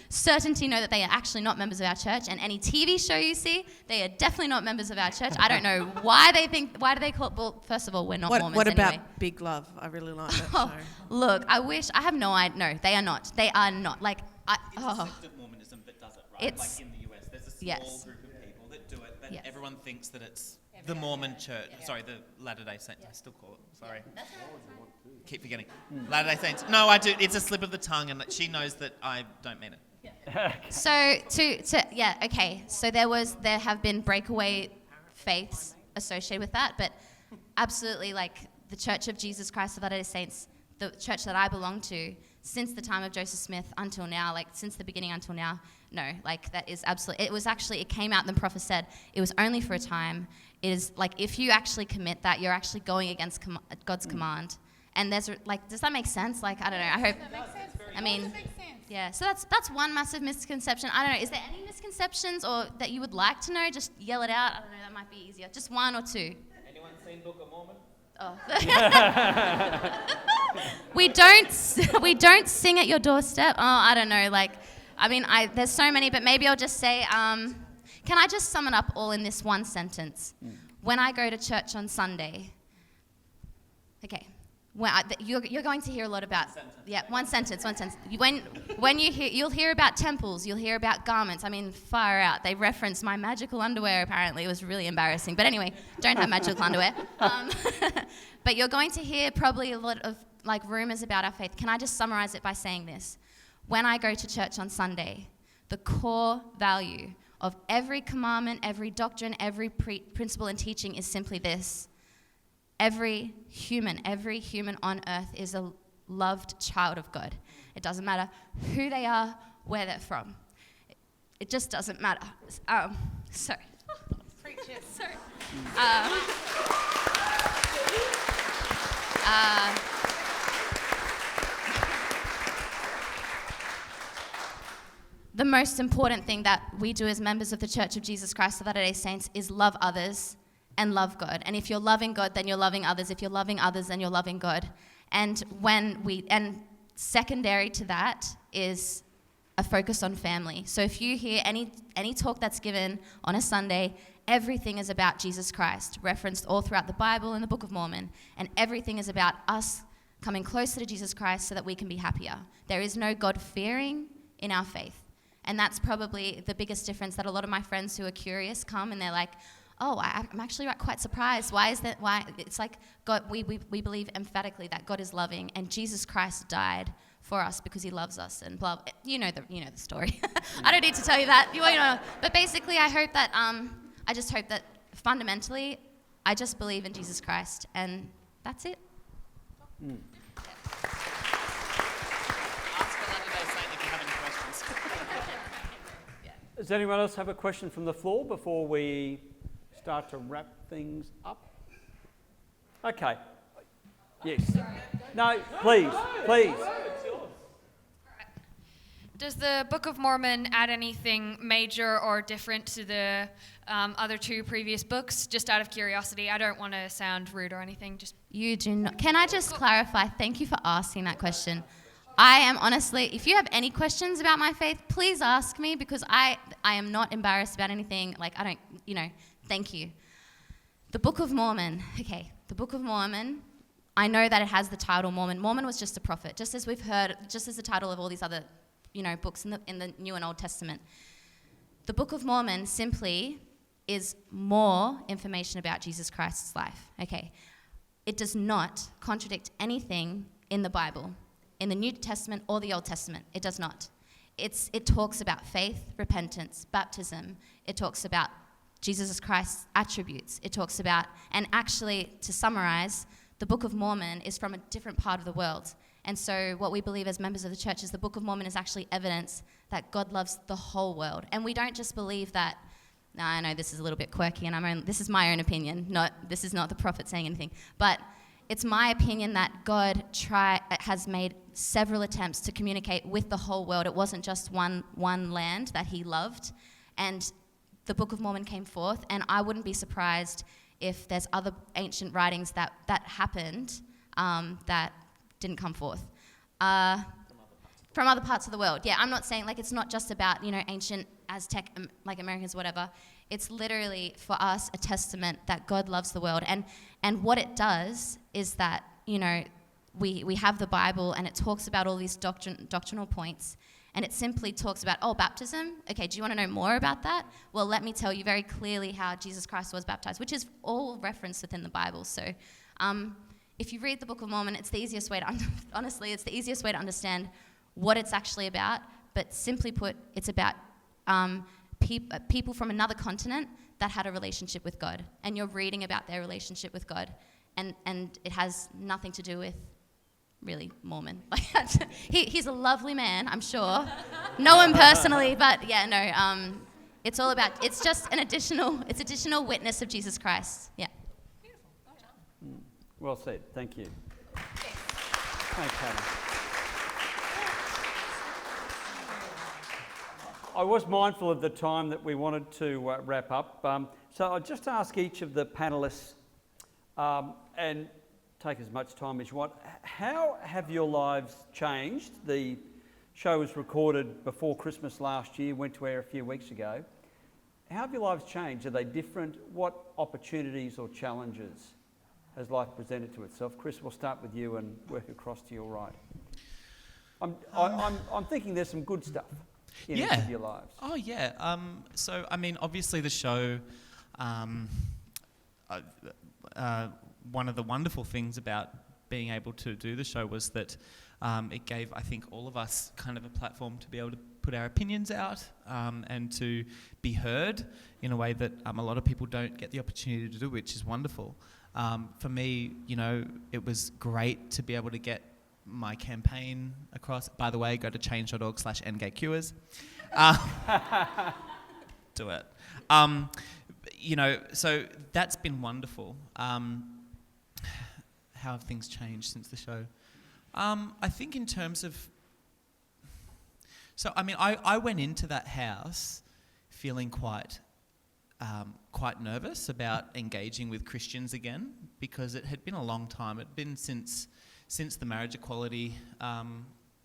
certainty know that they are actually not members of our church, and any TV show you see, they are definitely not members of our church. I don't know why do they call it, well, first of all, we're not Mormons What about anyway. Big Love? I really like that show. Look, I have no idea. No, they are not. They are not. It's a sect of Mormonism that does it, right? Like in the US, there's a small group of people that do it, but everyone thinks that it's the Mormon church. Sorry, the Latter-day Saints. I still call it. Sorry. Keep forgetting. Latter-day Saints. No, I do. It's a slip of the tongue, and she knows that I don't mean it. So okay. So there have been breakaway faiths associated with that, but absolutely, like the Church of Jesus Christ of Latter-day Saints, the church that I belong to, since the time of Joseph Smith until now, like since the beginning until now, no, like that is absolutely. It came out and the prophet said it was only for a time. It is like if you actually commit that, you're actually going against God's command. And does that make sense? Like, I don't know. I hope. I mean, yeah. So that's one massive misconception. I don't know. Is there any misconceptions or that you would like to know? Just yell it out. I don't know. That might be easier. Just one or two. Anyone seen Book of Mormon? Oh. we don't sing at your doorstep. Oh, I don't know. Like, I mean, there's so many, but maybe I'll just say. Can I just sum it up all in this one sentence? When I go to church on Sunday. Okay. You're going to hear a lot about one sentence. When you'll hear about temples, you'll hear about garments. I mean, far out. They referenced my magical underwear. Apparently, it was really embarrassing. But anyway, don't have magical underwear. But you're going to hear probably a lot of like rumors about our faith. Can I just summarize it by saying this? When I go to church on Sunday, the core value of every commandment, every doctrine, every principle and teaching is simply this. Every human on earth is a loved child of God. It doesn't matter who they are, where they're from. It just doesn't matter. Sorry. Preach it. Sorry. The most important thing that we do as members of the Church of Jesus Christ of Latter-day Saints is love others and love God. And if you're loving God, then you're loving others. If you're loving others, then you're loving God. And secondary to that is a focus on family. So if you hear any talk that's given on a Sunday, everything is about Jesus Christ, referenced all throughout the Bible and the Book of Mormon. And everything is about us coming closer to Jesus Christ so that we can be happier. There is no God-fearing in our faith. And that's probably the biggest difference that a lot of my friends who are curious come and they're like, oh, I'm actually quite surprised. Why is that? Why? It's like God. We believe emphatically that God is loving, and Jesus Christ died for us because He loves us, and blah. You know the story. I don't need to tell you that. You know. But basically, I hope that I just hope that fundamentally, I just believe in Jesus Christ, and that's it. Ask a Latter-day Saint if you have any questions. Does anyone else have a question from the floor before we start to wrap things up? Okay. Yes. No, please. Does the Book of Mormon add anything major or different to the other two previous books? Just out of curiosity. I don't want to sound rude or anything. You do not. Can I just clarify? Thank you for asking that question. I am honestly, if you have any questions about my faith, please ask me, because I am not embarrassed about anything. Like, I don't, thank you. The Book of Mormon. Okay, the Book of Mormon, I know that it has the title Mormon. Mormon was just a prophet, just as we've heard, just as the title of all these other, books in the New and Old Testament. The Book of Mormon simply is more information about Jesus Christ's life. Okay, it does not contradict anything in the Bible, in the New Testament or the Old Testament. It does not. It talks about faith, repentance, baptism. It talks about Jesus Christ's attributes. It talks about, and actually, to summarize, the Book of Mormon is from a different part of the world. And so what we believe as members of the church is the Book of Mormon is actually evidence that God loves the whole world. And we don't just believe that, now I know this is a little bit quirky, and this is my own opinion, this is not the prophet saying anything, but it's my opinion that God has made several attempts to communicate with the whole world. It wasn't just one land that he loved. And the Book of Mormon came forth, and I wouldn't be surprised if there's other ancient writings that happened that didn't come forth. From other parts of the world. Yeah, I'm not saying, it's not just about, ancient Aztec, Americans, whatever. It's literally, for us, a testament that God loves the world. And what it does is that, we have the Bible, and it talks about all these doctrinal points, and it simply talks about, baptism. Okay, do you want to know more about that? Well, let me tell you very clearly how Jesus Christ was baptized, which is all referenced within the Bible. So if you read the Book of Mormon, it's the easiest way to, it's the easiest way to understand what it's actually about. But simply put, it's about people from another continent that had a relationship with God. And you're reading about their relationship with God. And it has nothing to do with, really, Mormon. He's a lovely man, I'm sure. Know him personally, but yeah, no. It's all about, it's just additional witness of Jesus Christ. Yeah. Well said. Thank you. Thanks, Hannah. I was mindful of the time that we wanted to wrap up. So I'll just ask each of the panellists, and take as much time as you want. How have your lives changed? The show was recorded before Christmas last year, went to air a few weeks ago. How have your lives changed? Are they different? What opportunities or challenges has life presented to itself? Chris, we'll start with you and work across to your right. I'm thinking there's some good stuff in each of your lives. Oh, yeah. So, obviously the show, one of the wonderful things about being able to do the show was that it gave, I think, all of us kind of a platform to be able to put our opinions out and to be heard in a way that a lot of people don't get the opportunity to do, which is wonderful. For me, it was great to be able to get my campaign across. By the way, go to change.org/endgatecures. Do it. So that's been wonderful. How have things changed since the show? I think in terms of... So, I went into that house feeling quite nervous about engaging with Christians again, because it had been a long time. It had been since the marriage equality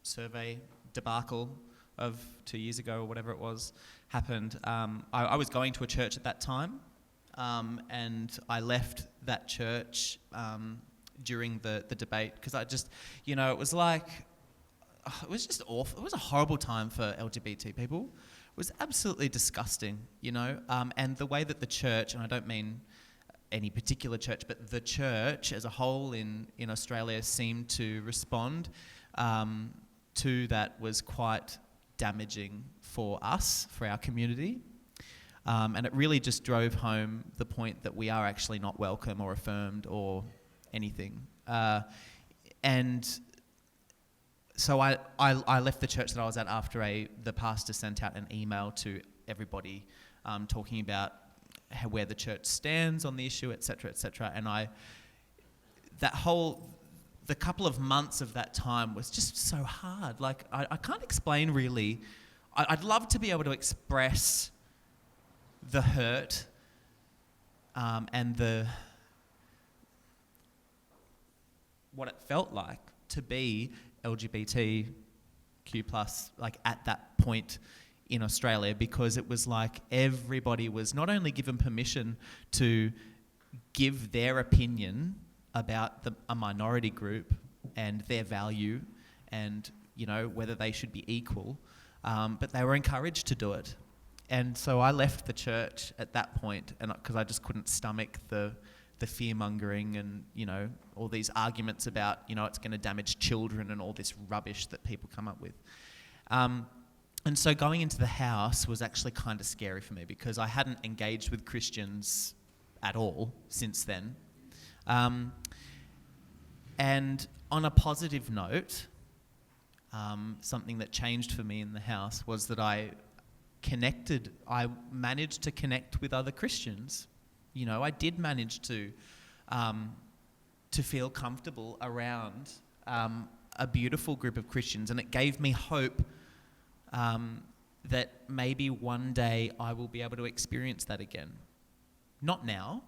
survey debacle of 2 years ago or whatever it was happened. I was going to a church at that time, and I left that church during the debate because I just, it was it was just awful. It was a horrible time for LGBT people. It was absolutely disgusting, and the way that the church, and I don't mean any particular church, but the church as a whole in Australia seemed to respond to that was quite damaging for us, for our community. And it really just drove home the point that we are actually not welcome or affirmed or anything. And so I left the church that I was at after the pastor sent out an email to everybody talking about where the church stands on the issue, etc., etc. And the couple of months of that time was just so hard. Like, I can't explain really. I'd love to be able to express the hurt and what it felt like to be LGBTQ+, like at that point in Australia, because it was like everybody was not only given permission to give their opinion about a minority group and their value and, you know, whether they should be equal, but they were encouraged to do it. And so I left the church at that point, and because I just couldn't stomach the fear-mongering and, you know, all these arguments about, you know, it's going to damage children and all this rubbish that people come up with. And so going into the house was actually kind of scary for me, because I hadn't engaged with Christians at all since then. And on a positive note, something that changed for me in the house was that I managed to connect with other Christians. You know, I did manage to feel comfortable around a beautiful group of Christians, and it gave me hope that maybe one day I will be able to experience that again. Not now,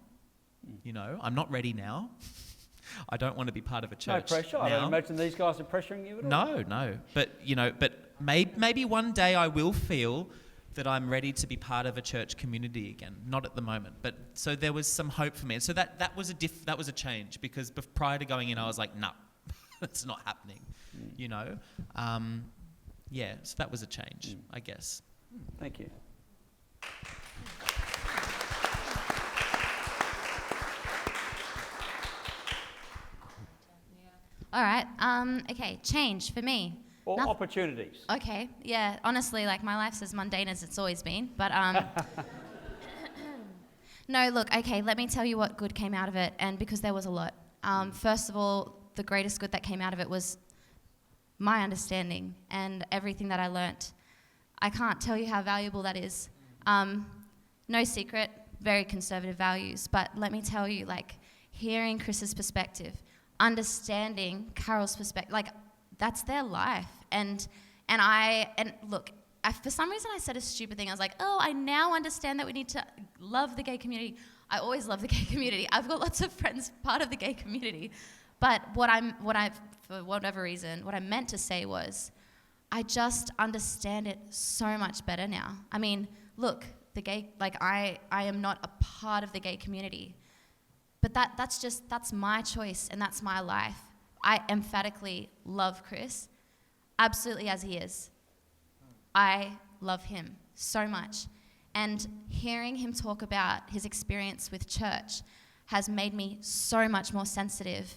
you know, I'm not ready now. I don't want to be part of a church. No pressure. now. I don't imagine these guys are pressuring you at all. No. But, you know, maybe one day I will feel that I'm ready to be part of a church community again. Not at the moment. But so there was some hope for me. And so that was a change, because prior to going in, I was like, no, that's not happening, you know. Yeah, so that was a change, I guess. Thank you. All right. Okay, change for me. Or opportunities. Okay, yeah. Honestly, like, my life's as mundane as it's always been. But no, look. Okay, let me tell you what good came out of it, and because there was a lot. First of all, the greatest good that came out of it was my understanding and everything that I learnt. I can't tell you how valuable that is. No secret, very conservative values. But let me tell you, like, hearing Chris's perspective, understanding Carol's perspective, like, that's their life. And look, for some reason I said a stupid thing. I was like, oh, I now understand that we need to love the gay community. I always love the gay community. I've got lots of friends part of the gay community. But for whatever reason, what I meant to say was, I just understand it so much better now. I mean, look, I am not a part of the gay community. But that's my choice and that's my life. I emphatically love Chris, absolutely as he is. I love him so much. And hearing him talk about his experience with church has made me so much more sensitive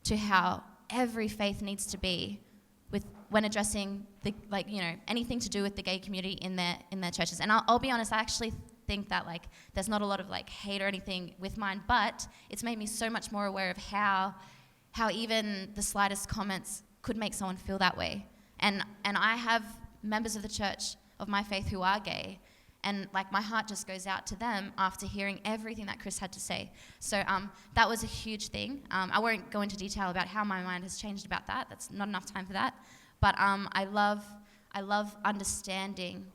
to how every faith needs to be when addressing anything to do with the gay community in their churches. And I'll be honest, I actually think that there's not a lot of hate or anything with mine, but it's made me so much more aware of how even the slightest comments could make someone feel that way. And I have members of the church of my faith who are gay, and my heart just goes out to them after hearing everything that Chris had to say. So that was a huge thing. I won't go into detail about how my mind has changed about that. That's not enough time for that. But I love understanding.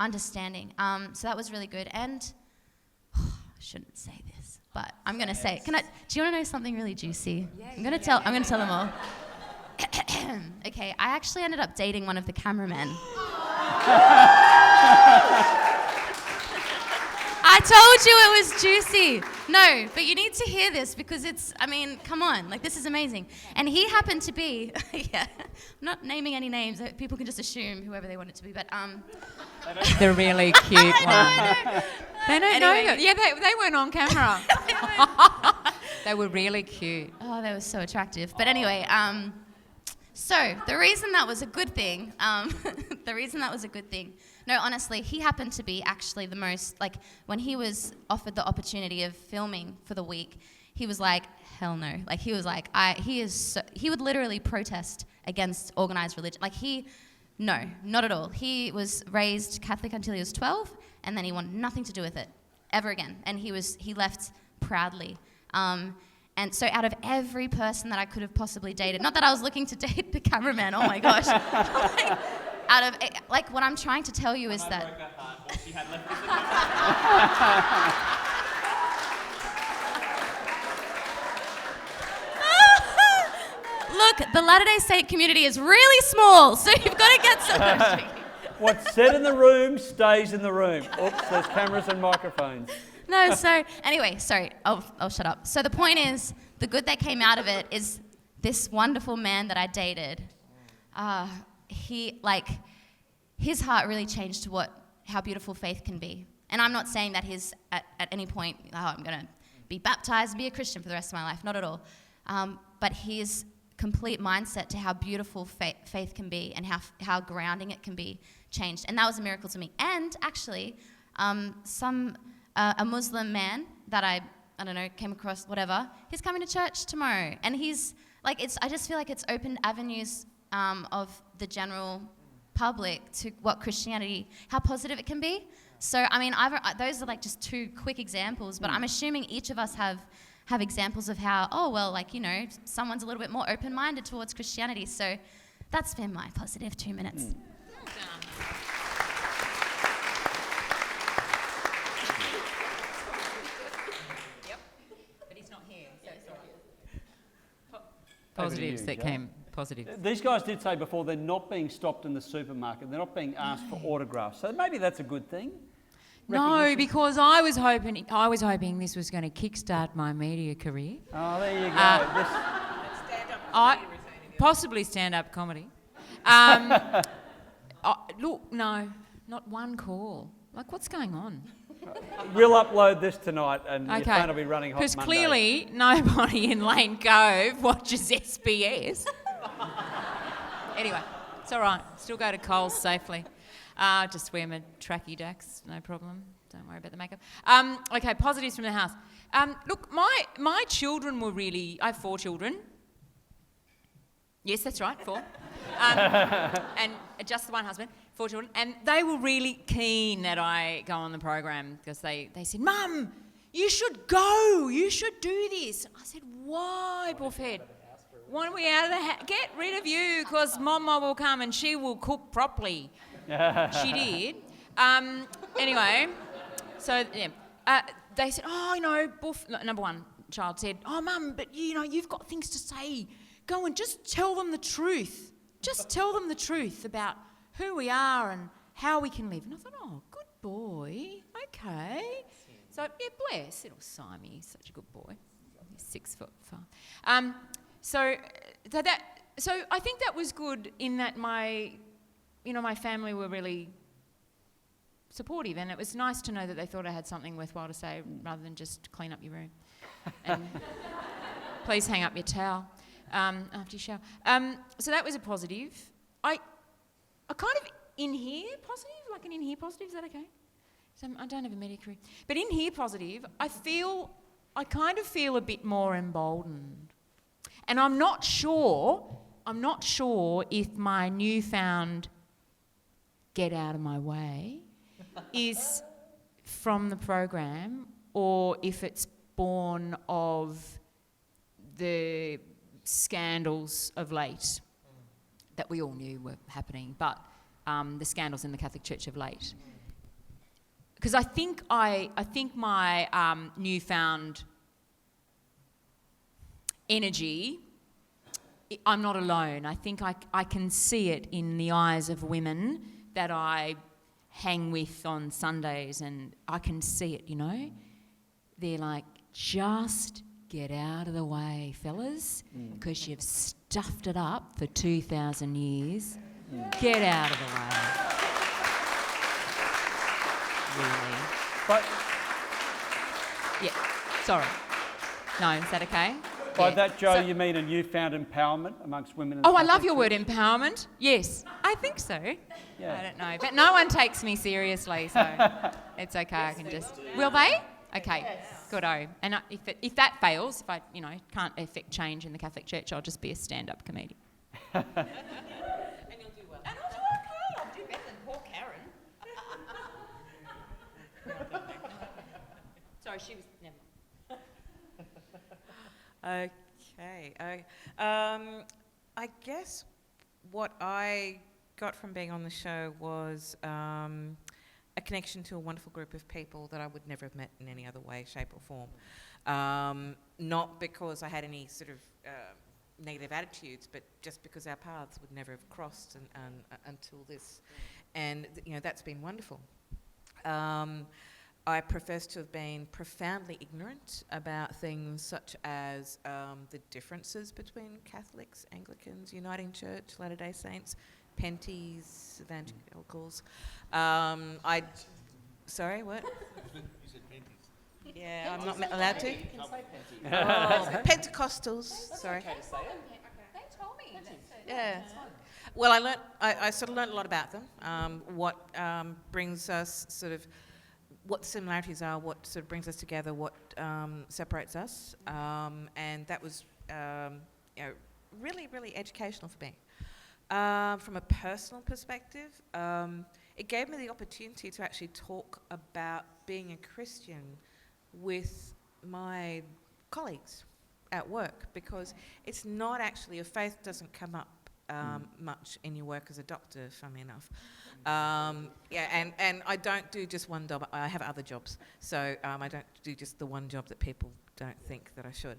So that was really good. And I shouldn't say this, but I'm going to say it. Do you want to know something really juicy? Yeah, I'm going to tell them all. Okay, I actually ended up dating one of the cameramen. I told you it was juicy. No, but you need to hear this because come on, this is amazing. And he happened to be, yeah, I'm not naming any names. People can just assume whoever they want it to be, but The really cute one. I know. They don't Anyway. know. Yeah, they weren't on camera. They were really cute. Oh, they were so attractive. But anyway, so the reason that was a good thing, no, honestly, he happened to be actually the most, when he was offered the opportunity of filming for the week, he was like, hell no. He was like, he would literally protest against organized religion. No, not at all. He was raised Catholic until he was 12, and then he wanted nothing to do with it ever again. And he left proudly. And so out of every person that I could have possibly dated, not that I was looking to date the cameraman, oh my gosh. What I'm trying to tell you is that... Look, the Latter-day Saint community is really small, so you've got to get some... What's said in the room stays in the room. Oops, there's cameras and microphones. No, so anyway, sorry, I'll shut up. So the point is, the good that came out of it is this wonderful man that I dated. His heart really changed to how beautiful faith can be. And I'm not saying that he's at any point, I'm going to be baptized and be a Christian for the rest of my life, not at all. But his complete mindset to how beautiful faith can be and how grounding it can be changed. And that was a miracle to me. And actually, a Muslim man that I don't know, came across, whatever, he's coming to church tomorrow. And he's, I just feel like it's opened avenues of the general public to what Christianity, how positive it can be. So, I mean, those are just two quick examples, but I'm assuming each of us have examples of how, someone's a little bit more open-minded towards Christianity. So that's been my positive 2 minutes. Positives that came positive. These guys did say before they're not being stopped in the supermarket. They're not being asked for autographs. So maybe that's a good thing. No, because I was hoping this was going to kickstart my media career. Oh, there you go. Possibly stand-up comedy. Look, no, not one call. What's going on? We'll upload this tonight and your phone will be running hot Monday. Because clearly nobody in Lane Cove watches SBS. Anyway, it's all right. Still go to Coles safely. Just wear my tracky dacks, no problem. Don't worry about the makeup. Okay, positives from the house. Look, my children were really... I have 4 children. Yes, that's right, 4. And just the one husband, 4 children. And they were really keen that I go on the program because they said, Mum, you should go. You should do this. I said, why, Buffhead? Want we out of the house? Get rid of you because Mama will come and she will cook properly. She did. Anyway, so yeah, they said, Buff, number one child said, Mum, but you've got things to say. Go and just tell them the truth. Just tell them the truth about who we are and how we can live. And I thought, good boy, okay. So, yeah, bless little Simon, he's such a good boy. He's 6'5". So I think that was good in that my family were really supportive, and it was nice to know that they thought I had something worthwhile to say rather than just clean up your room. And please hang up your towel after you shower. So that was a positive. I kind of in here positive, like an in here positive, is that okay? So I don't have a media career. But in here positive, I kind of feel a bit more emboldened. And I'm not sure if my newfound get out of my way is from the program or if it's born of the scandals of late that we all knew were happening, but the scandals in the Catholic Church of late. Because I think my newfound energy, I'm not alone. I think I can see it in the eyes of women that I hang with on Sundays, and I can see it, They're like, just get out of the way, fellas, because you've stuffed it up for 2,000 years. Get out of the way. Really. But yeah, sorry. No, is that okay? By Yeah. that, Joe, So- you mean a newfound empowerment amongst women in the Oh, I love Catholic your word Church? empowerment. Yes, I think so. Yeah. I don't know, but no one takes me seriously, so it's okay. I can just. Will they? Okay. Good-o. And if that fails, if I can't effect change in the Catholic Church, I'll just be a stand-up comedian. And you'll do well. And I'll do okay. I'll do better than poor Karen. Sorry, she was. Never mind. Okay. I guess what I got from being on the show was a connection to a wonderful group of people that I would never have met in any other way, shape or form. Not because I had any sort of negative attitudes, but just because our paths would never have crossed until this. And, that's been wonderful. I profess to have been profoundly ignorant about things such as the differences between Catholics, Anglicans, Uniting Church, Latter-day Saints, Penties, Evangelicals. Sorry, what? You said Penties. Yeah, I'm not allowed to. You can say Penties. Pentecostals, sorry. Okay to say it. They told me. Yeah. Well, I sort of learned a lot about them. What brings us sort of, what the similarities are, what sort of brings us together, what separates us, and that was, really, really educational for me. From a personal perspective, it gave me the opportunity to actually talk about being a Christian with my colleagues at work, because it's not actually, your faith doesn't come up much in your work as a doctor, funnily enough. And I don't do just one job. I have other jobs, so I don't do just the one job that people don't think that I should.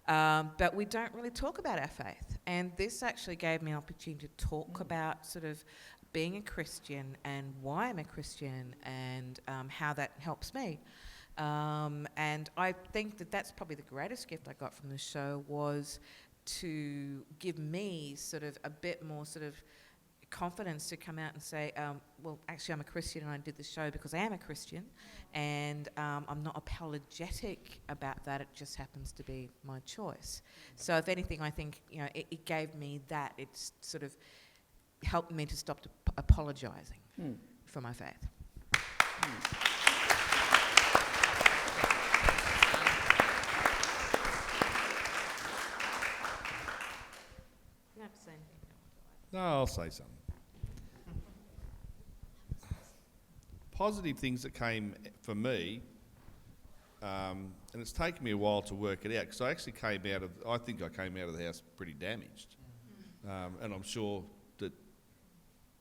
But we don't really talk about our faith, and this actually gave me an opportunity to talk about sort of being a Christian and why I'm a Christian and how that helps me. And I think that that's probably the greatest gift I got from the show, was to give me sort of a bit more sort of confidence to come out and say, well, actually I'm a Christian and I did the show because I am a Christian, and I'm not apologetic about that, it just happens to be my choice. So if anything, I think, it gave me that, it's sort of helped me to stop apologising for my faith. You have to say anything. No, I'll say something. Positive things that came for me, and it's taken me a while to work it out, because I actually came out of the house pretty damaged. And I'm sure that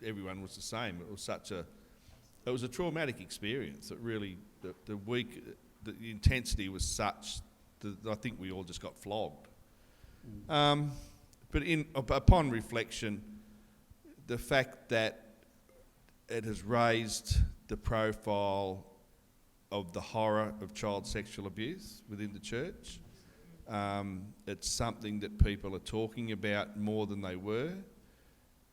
everyone was the same. It was a traumatic experience. It really, the intensity was such that I think we all just got flogged. But upon reflection, the fact that it has raised the profile of the horror of child sexual abuse within the church. It's something that people are talking about more than they were.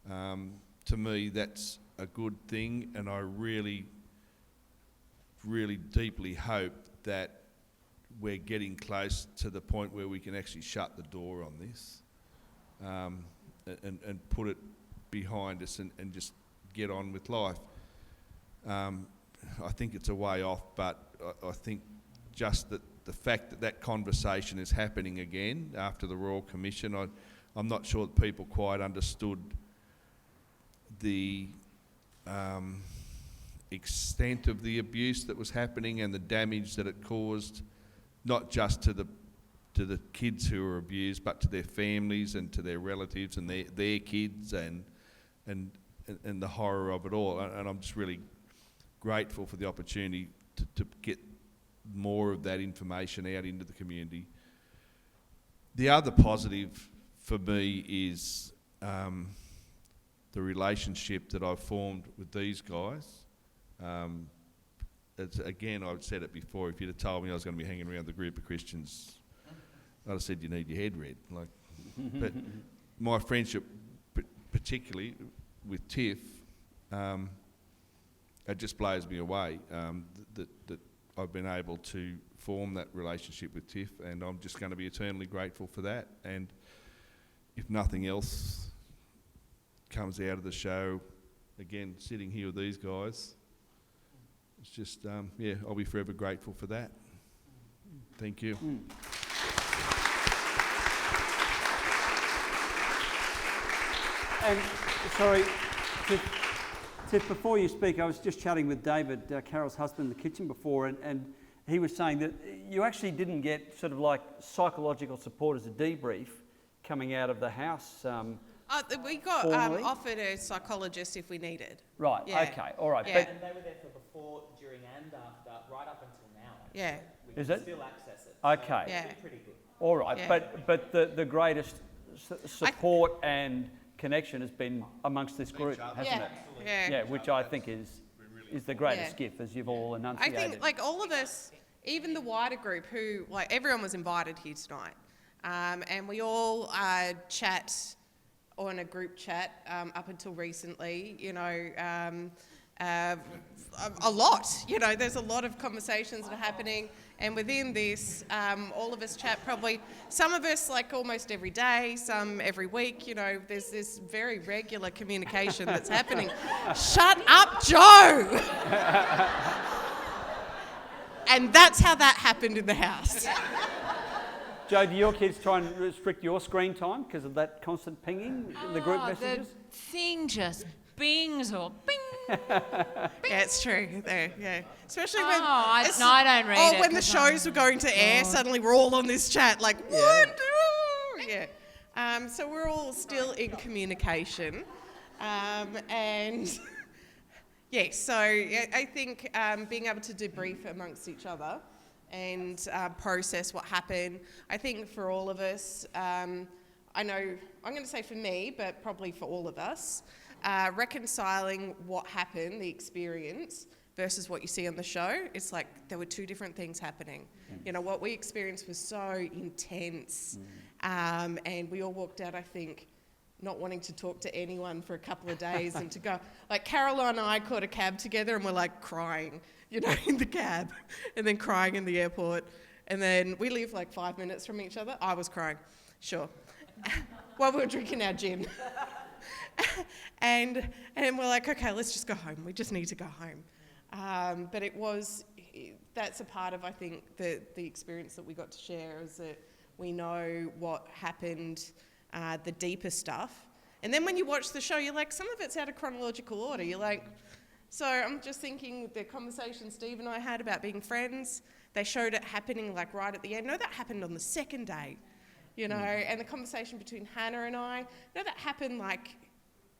To me, that's a good thing, and I really, really deeply hope that we're getting close to the point where we can actually shut the door on this, and put it behind us and just get on with life. I think it's a way off, but I think just that the fact that conversation is happening again after the Royal Commission, I'm not sure that people quite understood the extent of the abuse that was happening and the damage that it caused, not just to the kids who were abused, but to their families and to their relatives and their kids and the horror of it all. And I'm just really grateful for the opportunity to get more of that information out into the community. The other positive for me is the relationship that I've formed with these guys. Again, I've said it before, if you'd have told me I was going to be hanging around with a group of Christians, I'd have said you need your head read. But my friendship, particularly with Tiff, it just blows me away that I've been able to form that relationship with Tiff, and I'm just going to be eternally grateful for that. And if nothing else comes out of the show, again, sitting here with these guys, it's just, I'll be forever grateful for that. Thank you. And, sorry, Tiff, before you speak, I was just chatting with David, Carol's husband, in the kitchen before, and he was saying that you actually didn't get sort of like psychological support as a debrief coming out of the house. We got formally? offered a psychologist if we needed. Right. Yeah. Okay. All right. Yeah. And they were there for before, during, and after, right up until now. Actually. Yeah. We Is can it? still access it. Okay. So Yeah. it's been pretty good. All right. Yeah. But the greatest support and connection has been amongst this group, hasn't Yeah. it? Yeah. Yeah. Which I think is the greatest Yeah. gift, as you've all I enunciated. think like all of us, even the wider group, who like everyone was invited here tonight, and we all chat on a group chat up until recently. You know, a lot. You know, there's a lot of conversations that are happening, and within this, all of us chat probably. Some of us like almost every day, some every week. You know, there's this very regular communication that's happening. Shut up, Joe. And that's how that happened in the house. Joe, do your kids try and restrict your screen time because of that constant pinging in the group messages? The thing just bings or bing. Yeah, it's true. There, yeah. Especially when I it's- don't read it when the 'cause shows were going to air, suddenly we're all on this chat like, what? Yeah. So we're all still in communication. And yes, so I think being able to debrief amongst each other and process what happened, I think for all of us, I know, I'm going to say for me, but probably for all of us, reconciling what happened, the experience, versus what you see on the show, it's like there were two different things happening. You know, what we experienced was so intense, and we all walked out, I think, not wanting to talk to anyone for a couple of days and to go, like Caroline and I caught a cab together and we're like crying, you know, in the cab, and then crying in the airport, and then we live like 5 minutes from each other. I was crying, sure, while we were drinking our gin. and we're like, okay, let's just go home. We just need to go home. But that's a part of, I think, the experience that we got to share, is that we know what happened, the deeper stuff. And then when you watch the show, you're like, some of it's out of chronological order. You're like, so I'm just thinking the conversation Steve and I had about being friends, they showed it happening like right at the end. No, that happened on the second day, you know, and the conversation between Hannah and I, no, that happened like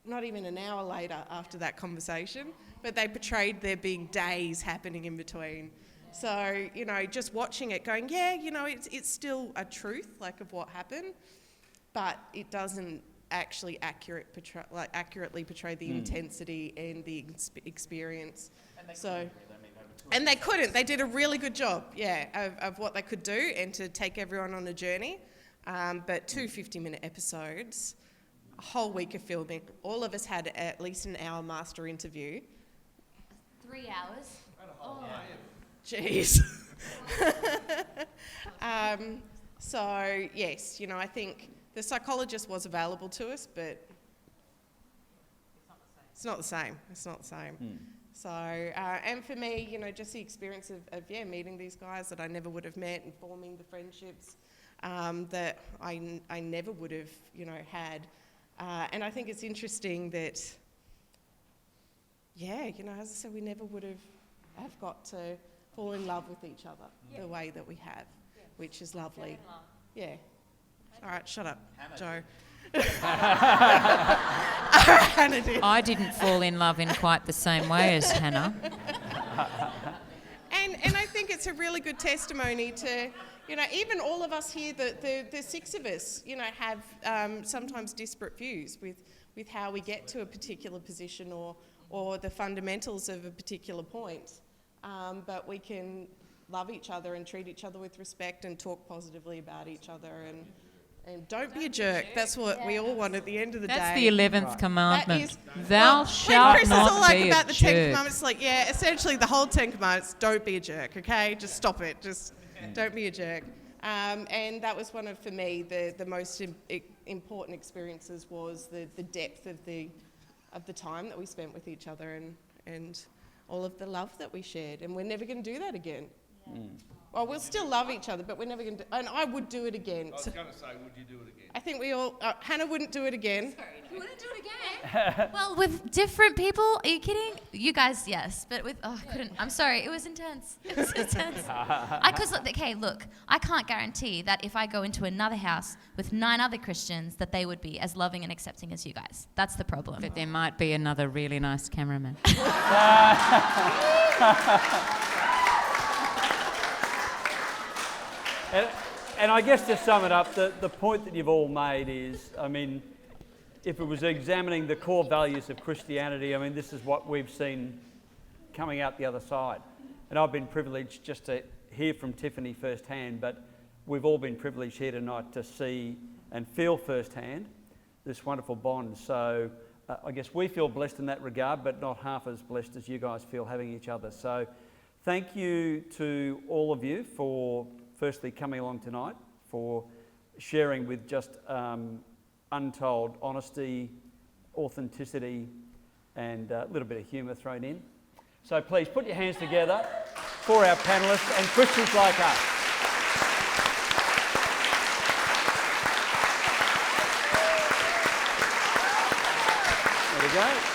not even an hour later after that conversation, but they portrayed there being days happening in between. So, you know, just watching it going, yeah, you know, it's still a truth, like, of what happened, but it doesn't actually accurately portray the intensity and the experience. And they couldn't. They did a really good job, of what they could do and to take everyone on a journey. But 2 50-minute episodes, a whole week of filming. All of us had at least an hour master interview. 3 hours. Oh. Jeez. So, yes, you know, I think the psychologist was available to us, but it's not the same. It's not the same. So, and for me, you know, just the experience of meeting these guys that I never would have met and forming the friendships that I never would have, you know, had. And I think it's interesting that, you know, as I said, we never would have got to fall in love with each other the way that we have, which is lovely. Yeah. All right, shut up, Joe. Hannah did. I didn't fall in love in quite the same way as Hannah. And I think it's a really good testimony to, you know, even all of us here, the 6 of us, you know, have sometimes disparate views with how we get to a particular position or the fundamentals of a particular point. But we can love each other and treat each other with respect and talk positively about each other and don't be a jerk. That's what we all want at the end of the day. That's the 11th commandment. That is, Thou when shalt Chris is not all like be about a the 10 jerk. commandments, like, yeah, essentially the whole 10 commandments, don't be a jerk, okay? Just stop it. Just don't be a jerk. And that was one of, for me, the most important experiences was the depth of the time that we spent with each other and all of the love that we shared. And we're never going to do that again. Well, we'll still love each other, but we're never going to. And I would do it again. I was going to say, would you do it again? I think we all. Hannah wouldn't do it again. You wouldn't do it again? Well, with different people, are you kidding? You guys, yes, but with, I couldn't. I'm sorry, it was intense. It was intense. Look, I can't guarantee that if I go into another house with 9 other Christians, that they would be as loving and accepting as you guys. That's the problem. But there might be another really nice cameraman. And I guess to sum it up, the point that you've all made is, I mean, if it was examining the core values of Christianity, I mean, this is what we've seen coming out the other side. And I've been privileged just to hear from Tiffany firsthand, but we've all been privileged here tonight to see and feel firsthand this wonderful bond. So I guess we feel blessed in that regard, but not half as blessed as you guys feel having each other. So thank you to all of you for firstly coming along tonight, for sharing with just untold honesty, authenticity, and a little bit of humour thrown in. So please put your hands together for our panellists and Christians like us. There we go.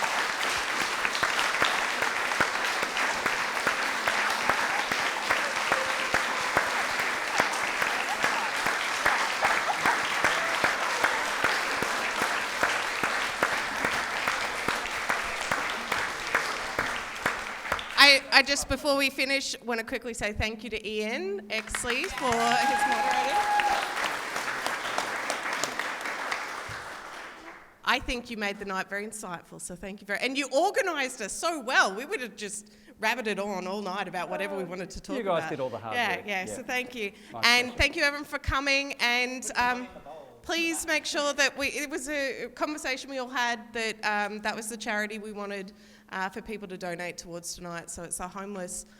I just, before we finish, want to quickly say thank you to Ian Exley for his moderating. I think you made the night very insightful, so thank you very much. And you organised us so well. We would have just rabbited on all night about whatever we wanted to talk about. You guys did all the hard work. Yeah, so thank you. My Thank you everyone for coming, and please make sure that it was a conversation we all had that that was the charity we wanted for people to donate towards tonight. So it's a home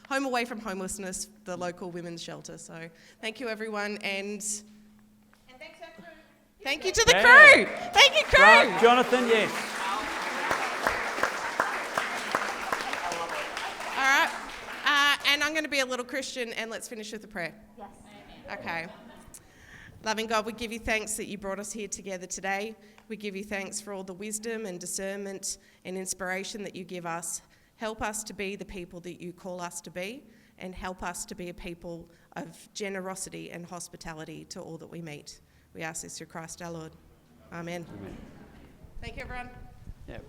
away from homelessness, the local women's shelter. So thank you everyone, and thanks to our crew. Thank you to the crew. Thank you, crew. Right, Jonathan, yes. All right, and I'm going to be a little Christian, and let's finish with a prayer. Yes. Okay. Loving God, we give you thanks that you brought us here together today. We give you thanks for all the wisdom and discernment and inspiration that you give us. Help us to be the people that you call us to be, and help us to be a people of generosity and hospitality to all that we meet. We ask this through Christ our Lord. Amen. Amen. Thank you, everyone. Yeah.